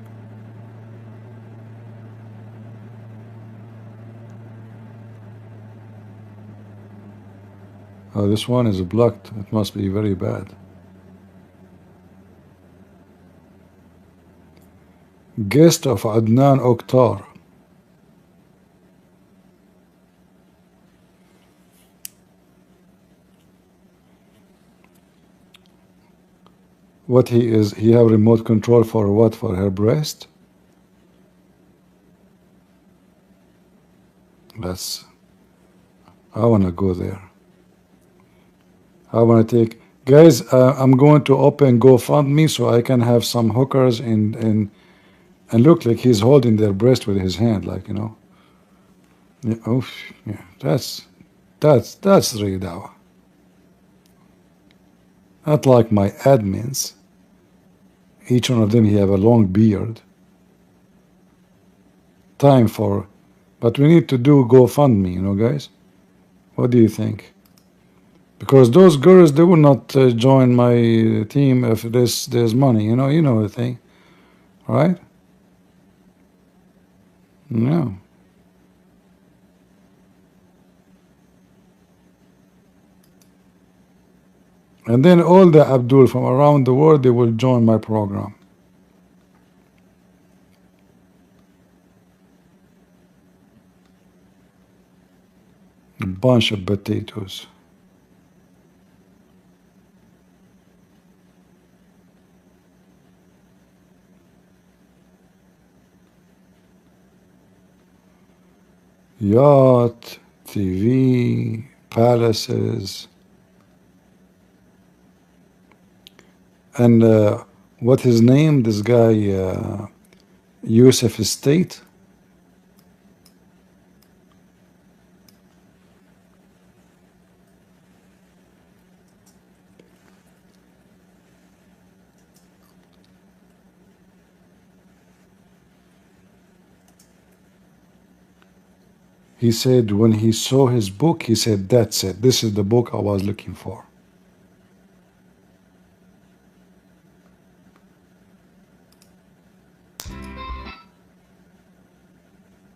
Oh, this one is blocked. It must be very bad. Guest of Adnan Oktar. what he is, he have remote control for what? For her breast? That's, I want to go there. I want to take, guys, I'm going to open GoFundMe so I can have some hookers and look like he's holding their breast with his hand, like, you know. Yeah, oof, yeah, that's really dawah. Not like my admins. Each one of them, he have a long beard. Time for, but we need to do GoFundMe, you know, guys. What do you think? Because those girls, they will not join my team if there's money, you know the thing, right? No. And then all the Abdul from around the world, they will join my program. A bunch of potatoes. Yacht, TV, palaces. And what his name? This guy, Yusuf Estate. He said when he saw his book, he said, that's it. This is the book I was looking for.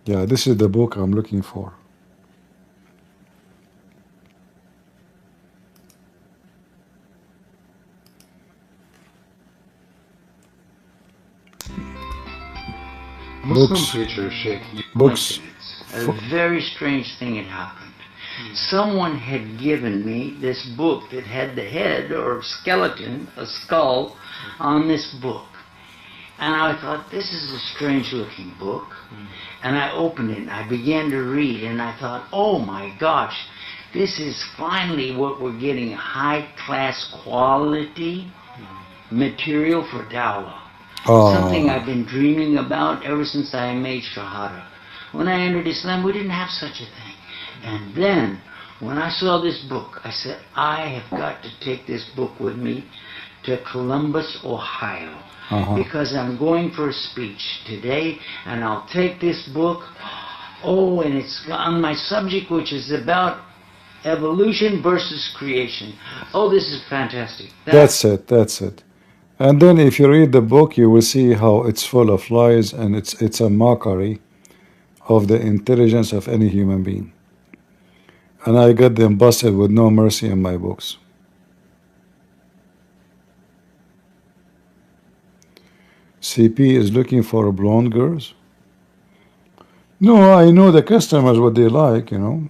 Yeah, this is the book I'm looking for. Muslim preacher, Sheikh, Books. a very strange thing had happened. Someone had given me this book that had the head or skeleton, a skull, on this book. And I thought, this is a strange looking book. And I opened it and I began to read and I thought, oh my gosh, this is finally what we're getting, high class quality material for dawah. Something I've been dreaming about ever since I made Shahada. When I entered Islam, we didn't have such a thing. And then, when I saw this book, I said, I have got to take this book with me to Columbus, Ohio. Because I'm going for a speech today, and I'll take this book. Oh, and it's on my subject, which is about evolution versus creation. Oh, this is fantastic. That's it. And then if you read the book, you will see how it's full of lies and it's a mockery of the intelligence of any human being. And I got them busted with no mercy in my books. CP is looking for blonde girls. No, I know the customers what they like, you know.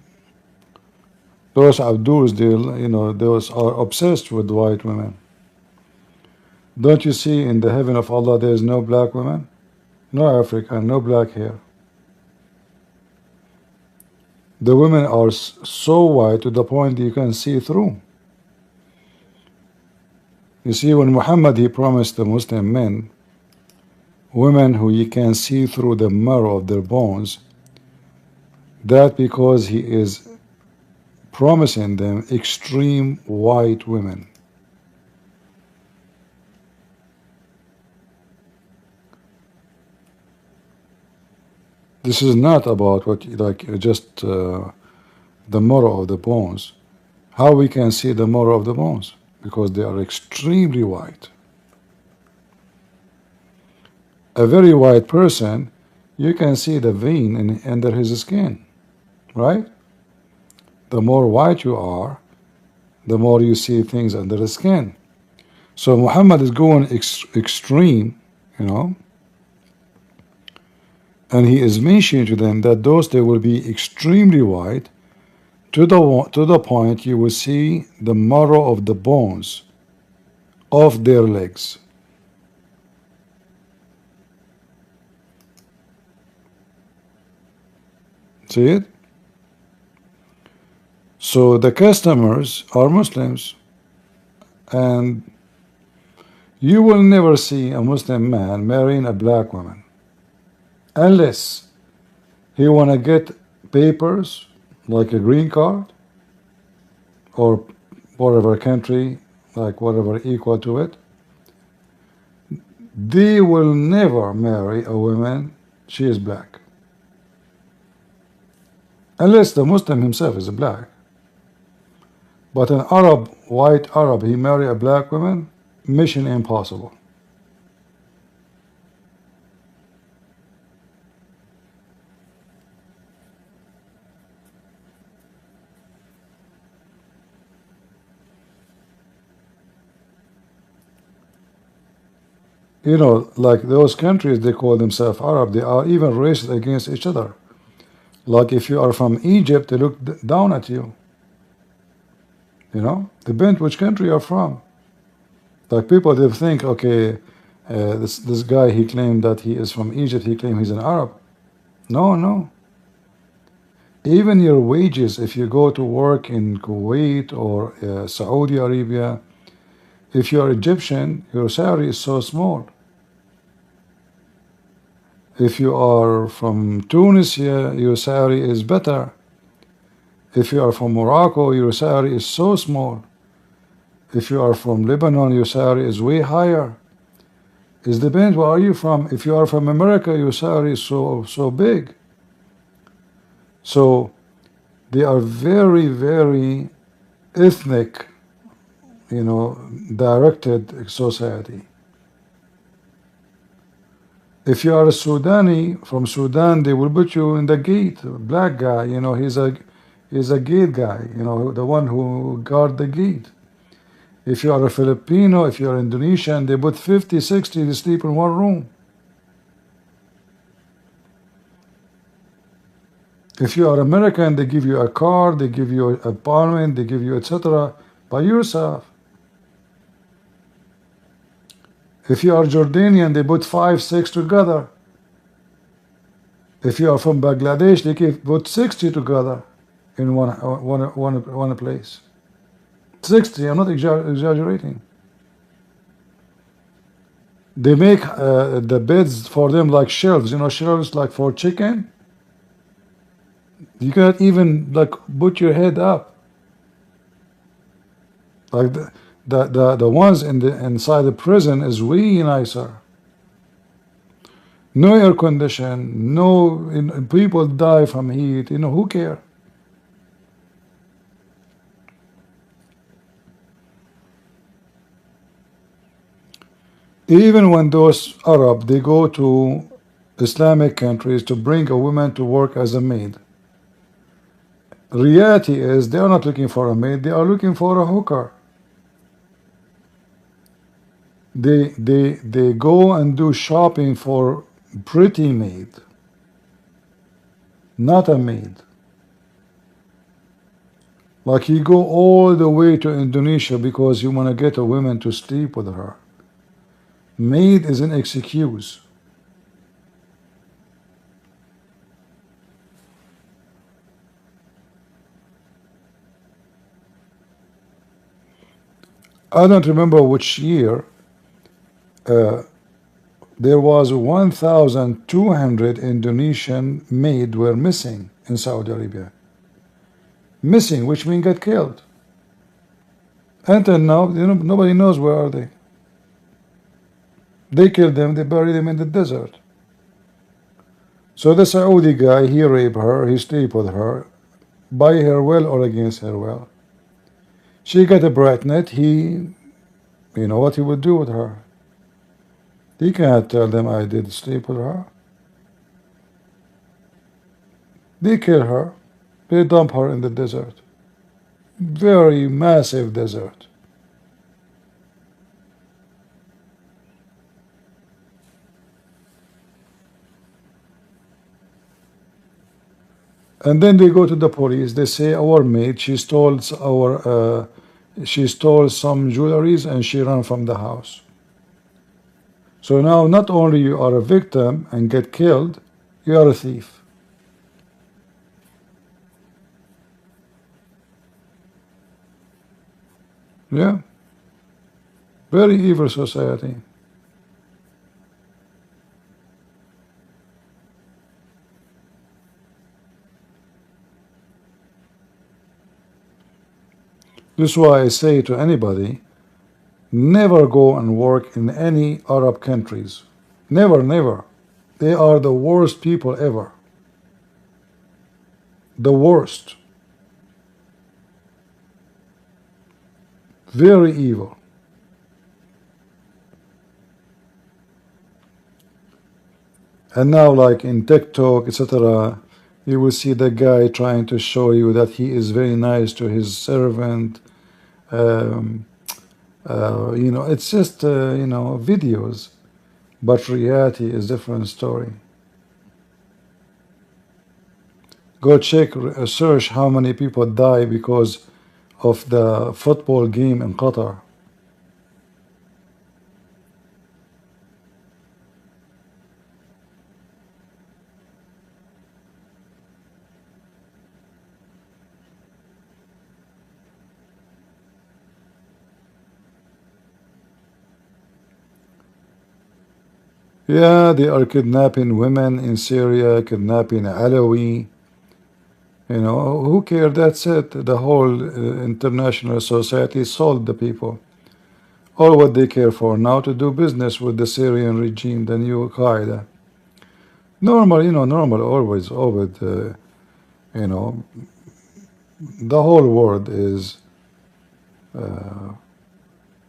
Those Abduls, those are obsessed with white women. Don't you see in the heaven of Allah there is no black women? No African, no black hair. The women are so white to the point you can see through. You see, when Muhammad, he promised the Muslim men, women who you can see through the marrow of their bones, that because he is promising them extreme white women. This is not about what just the marrow of the bones. How we can see the marrow of the bones? Because they are extremely white. A very white person, you can see the vein under his skin, right? The more white you are, the more you see things under the skin. So Muhammad is going extreme, you know, and he is mentioning to them that they will be extremely white to the point you will see the marrow of the bones off their legs. See it? So the customers are Muslims, and you will never see a Muslim man marrying a black woman unless he want to get papers like a green card or whatever country, like whatever equal to it. They will never marry a woman, she is black. Unless the Muslim himself is black. But an Arab, white Arab, he marry a black woman, mission impossible. You know, like those countries, they call themselves Arab, they are even racist against each other. Like if you are from Egypt, they look down at you. You know, depends which country you're from. Like people, they think, okay, this guy, he claimed that he is from Egypt, he claimed he's an Arab. No, no. Even your wages, if you go to work in Kuwait or Saudi Arabia, if you're Egyptian, your salary is so small. If you are from Tunisia, your salary is better. If you are from Morocco, your salary is so small. If you are from Lebanon, your salary is way higher. It depends where are you from. If you are from America, your salary is so big. So they are very, very ethnic, you know, directed society. If you are a Sudani, from Sudan, they will put you in the gate. Black guy, you know, he's a gate guy, you know, the one who guard the gate. If you are a Filipino, if you are Indonesian, they put 50, 60 to sleep in one room. If you are American, they give you a car, they give you an apartment, they give you etc. by yourself. If you are Jordanian, they put 5, 6 together. If you are from Bangladesh, they put 60 together in one place. 60, I'm not exaggerating. They make the beds for them like shelves, you know, shelves like for chicken. You cannot even like put your head up. Like the ones inside the prison is way nicer. No air condition, no, you know, people die from heat, you know, who care? Even when those Arab, they go to Islamic countries to bring a woman to work as a maid. Reality is they are not looking for a maid, they are looking for a hooker. They go and do shopping for pretty maid, not a maid. Like you go all the way to Indonesia because you want to get a woman to sleep with her. Maid is an excuse. I don't remember which year there was 1,200 Indonesian maids were missing in Saudi Arabia. Missing, which means got killed. Until now, you know, nobody knows where are they. They killed them, they buried them in the desert. So the Saudi guy, he raped her, he sleep with her, by her will or against her will. She got a pregnant, you know what he would do with her. He can't tell them I did sleep with her. They kill her, they dump her in the desert. Very massive desert. And then they go to the police. They say our maid, she stole our, she stole some jewelries and she ran from the house. So now not only you are a victim and get killed, you are a thief. Yeah. Very evil society. This is why I say to anybody, never go and work in any Arab countries. Never, never. They are the worst people ever. The worst. Very evil. And now, like in TikTok, etc., you will see the guy trying to show you that he is very nice to his servant. You know, it's just, you know, videos. But reality is a different story. Go check, search how many people die because of the football game in Qatar. Yeah, they are kidnapping women in Syria, kidnapping Alawi. You know, who cares? That's it. The whole international society sold the people. All what they care for now to do business with the Syrian regime, the new Qaeda. Normal, you know, normal, always, you know, the whole world is, there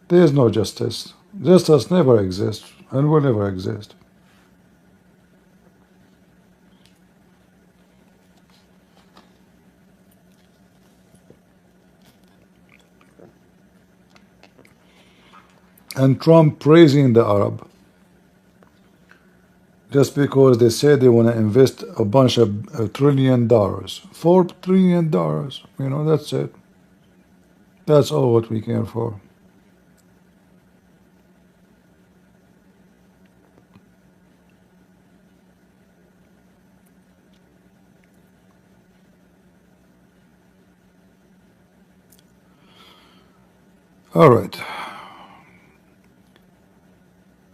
is no justice. Justice never exists and will never exist. And Trump praising the Arab just because they say they want to invest a bunch of $1 trillion, $4 trillion. You know, that's it. That's all what we care for. All right.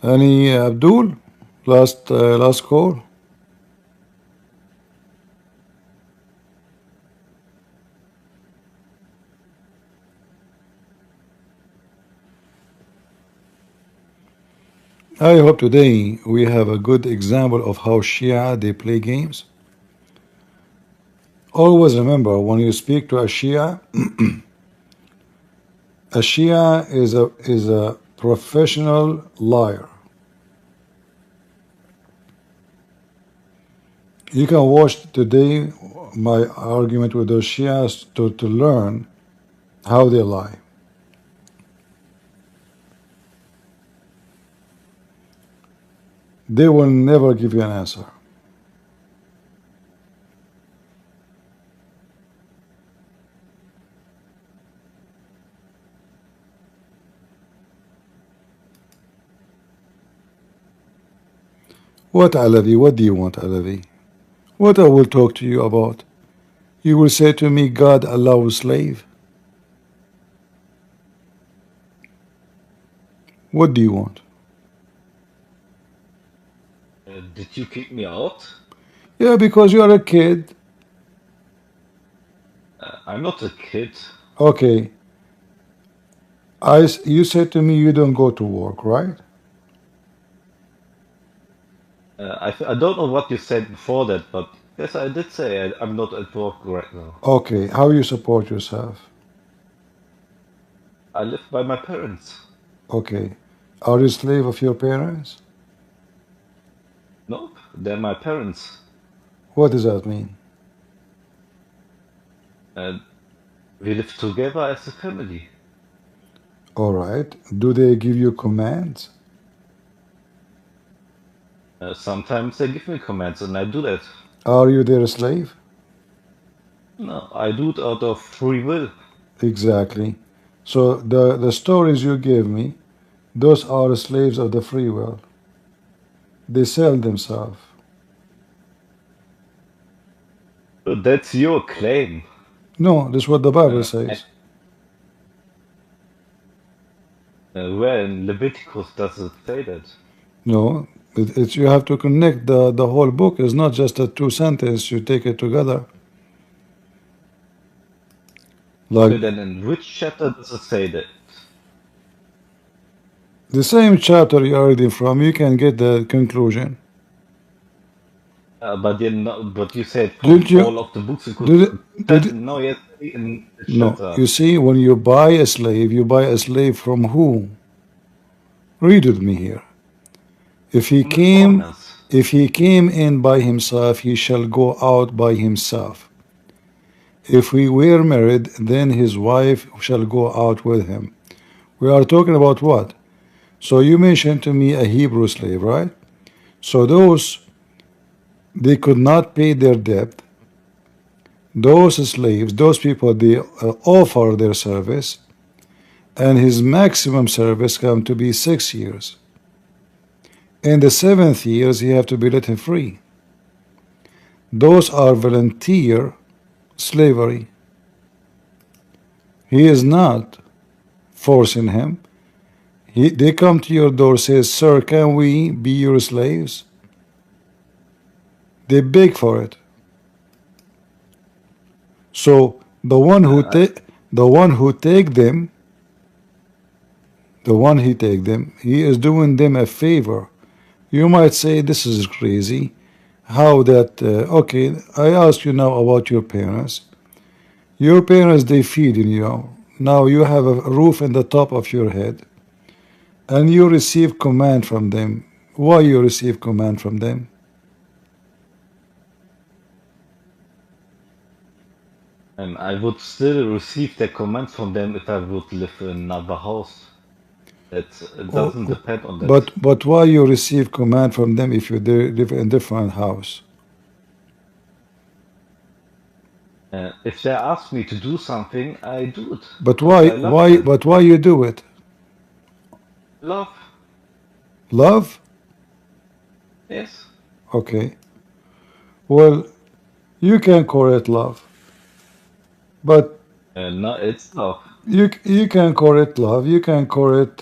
Any Abdul? Last call. I hope today we have a good example of how Shia they play games. Always remember when you speak to a Shia is a professional liar. You can watch today my argument with those Shias to learn how they lie. They will never give you an answer. What Alavi? What do you want, Alavi? What I will talk to you about? You will say to me, God allows slave. What do you want? Did you kick me out? Yeah, because you are a kid. I'm not a kid. Okay. You said to me you don't go to work, right? I don't know what you said before that, but yes, I did say I'm not at work right now. Okay. How you support yourself? I live by my parents. Okay. Are you slave of your parents? Nope, they're my parents. What does that mean? We live together as a family. All right. Do they give you commands? Sometimes they give me commands and I do that. Are you their slave? No, I do it out of free will. Exactly. So the stories you gave me, those are slaves of the free will. They sell themselves. But that's your claim. No, that's what the Bible says. Where in Leviticus does it say that? No, it's you have to connect the whole book. It's not just a two sentence. You take it together. Like Okay, then in which chapter does it say that? the same chapter you are reading from, you can get the conclusion. But you said from Did you? all of the books you could. Did No, yes, in the no? chapter. You see, when you buy a slave, you buy a slave from who? Read with me here. If he came in by himself, he shall go out by himself. If we were married, then his wife shall go out with him. We are talking about what? So you mentioned to me a Hebrew slave, right? So those, they could not pay their debt. Those slaves, those people, they offer their service, and his maximum service come to be 6 years. In the 7th years, he have to be let him free. Those are volunteer slavery. He is not forcing him. They come to your door, says, "Sir, can we be your slaves?" They beg for it. So the one who take them, he is doing them a favor. You might say this is crazy. How that? Okay, I ask you now about your parents. Your parents, they feeding you. Now you have a roof in the top of your head, and you receive command from them. Why you receive command from them? And I would still receive the command from them if I would live in another house. It doesn't depend on that. But why you receive command from them if you live in a different house? If they ask me to do something, I do it. But why? But why you do it? Love. Love? Yes. Okay. Well, you can call it love, but No, it's love. you can call it love. You can call it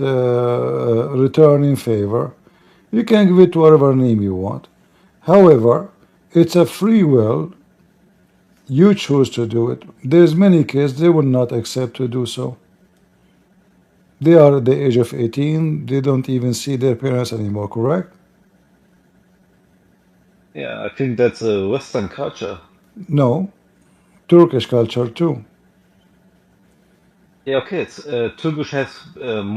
returning favor. You can give it whatever name you want. However, it's a free will. You choose to do it. There's many kids they will not accept to do so. They are at the age of 18. They don't even see their parents anymore. Correct? Yeah, I think that's a Western culture. No, Turkish culture too. Yeah, okay. It's Turkish has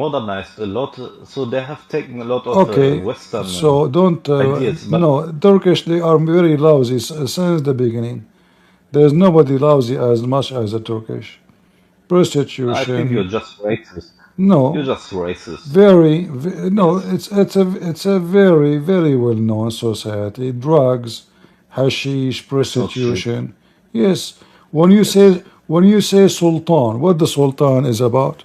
modernized a lot, so they have taken a lot of Okay, Western so don't ideas. But no, Turkish, they are very lousy since the beginning. There's nobody lousy as much as the Turkish. Prostitution. I think you're just racist. No, You're just racist. no. It's a very well known society. Drugs, hashish, prostitution. Yes. When you say sultan, what the sultan is about?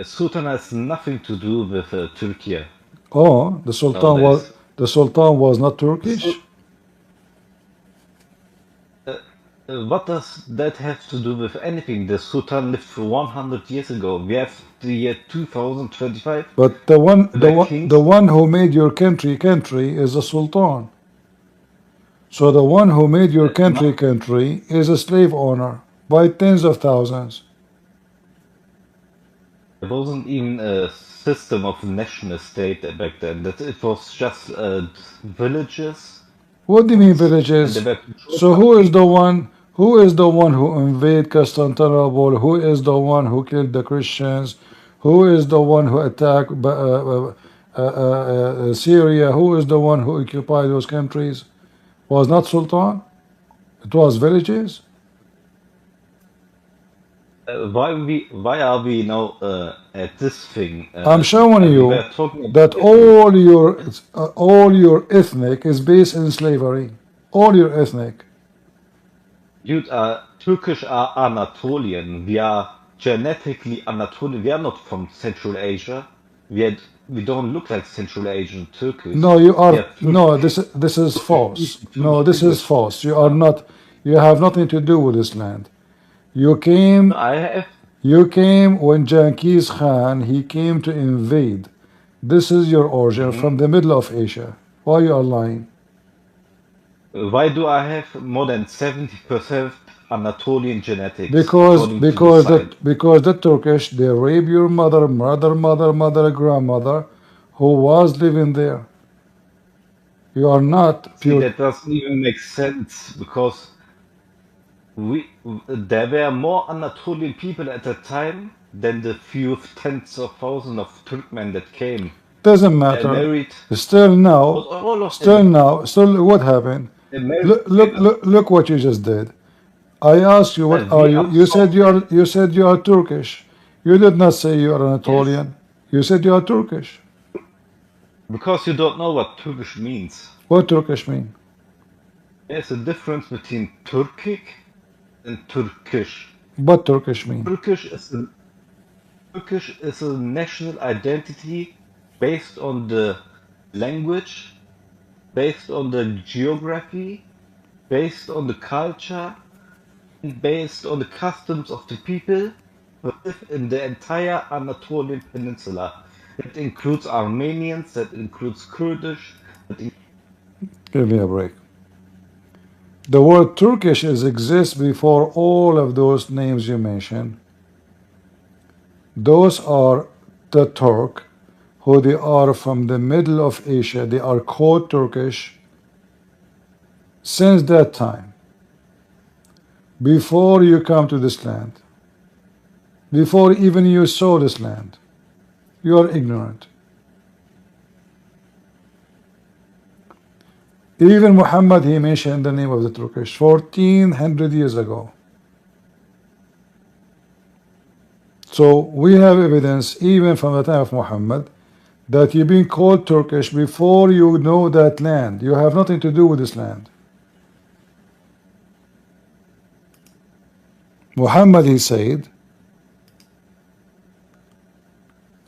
Sultan has nothing to do with Turkey. Oh, the sultan was not Turkish. What does that have to do with anything? The Sultan lived for 100 years ago. We have the year 2025. But the one who made your country is the sultan. So the one who made your country is a slave owner by tens of thousands. There wasn't even a system of national state back then. That it was just villages. What do you mean villages? So who is the one who invaded Constantinople? Who is the one who killed the Christians? Who is the one who attacked Syria? Who is the one who occupied those countries? Was not Sultan? It was villages. Why are we now at this thing? I'm showing you that all your ethnic is based in slavery. All your ethnic. You Turkish are Anatolian. We are genetically Anatolian. We are not from Central Asia. We don't look like Central Asian Turkish. No, you We are. are No, Turkish. this is false. Speaking No, Turkish this is language. false. You are not. You have nothing to do with this land. You came. I have. You came when Genghis Khan he came to invade. This is your origin from the middle of Asia. Why you are lying? Why do I have more than 70% Anatolian genetics Because according to the because site? the Turkish they rape your mother, grandmother, who was living there. You are not See, pure. that doesn't even make sense because there were more Anatolian people at that time than the few tens of thousands of Turkmen that came. Doesn't They matter. married Still now, all of them. still what happened? They married together. Look what you just did. I asked you what are We you? are from You said you are Turkish. You did not say you are yes, Anatolian. You said you are Turkish. because you don't know what Turkish means. What Turkish mean? There's a difference between Turkic and Turkish. What Turkish mean? Turkish is a national identity based on the language, based on the geography, based on the culture, and based on the customs of the people who live in the entire Anatolian Peninsula. That includes Armenians, that includes Kurdish, Give me a break. The word Turkish exists before all of those names you mentioned. Those are the Turk, who they are from the middle of Asia. They are called Turkish since that time. Before you come to this land, before even you saw this land, you are ignorant. Even Muhammad, he mentioned the name of the Turkish 1400 years ago. So we have evidence even from the time of Muhammad that you've been called Turkish before you know that land. You have nothing to do with this land. Muhammad, he said,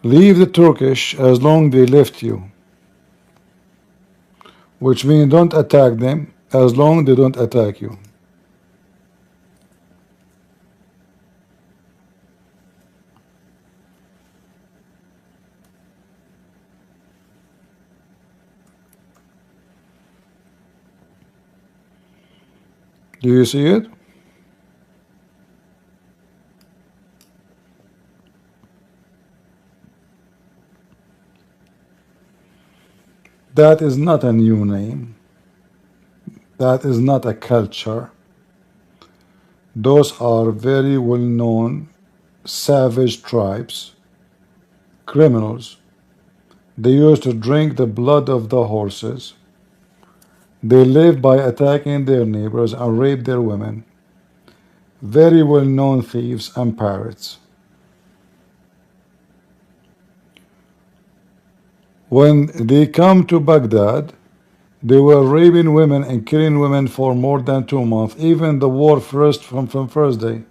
leave the Turkish as long they left you, which means don't attack them as long they don't attack you. Do you see it? That is not a new name. That is not a culture. Those are very well-known savage tribes, criminals. They used to drink the blood of the horses. They live by attacking their neighbors and rape their women. Very well-known thieves and pirates. When they come to Baghdad, they were raping women and killing women for more than 2 months. Even the war from first day.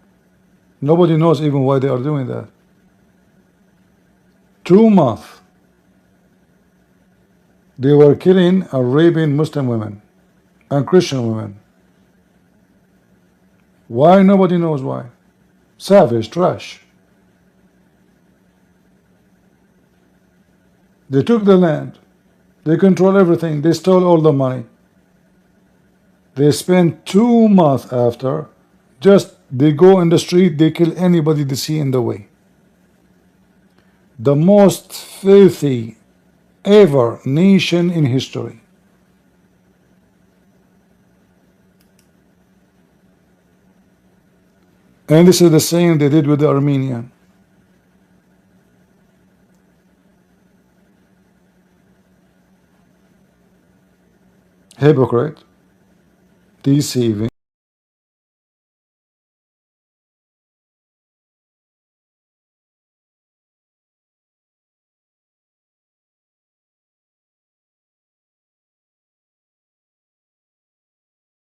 Nobody knows even why they are doing that. 2 months. They were killing and raping Muslim women and Christian women. Why? Nobody knows why. Savage, trash. They took the land. They control everything. They stole all the money. They spend 2 months after, just they go in the street, they kill anybody they see in the way. The most filthy ever nation in history. And this is the same they did with the Armenian. Hypocrite, deceiving.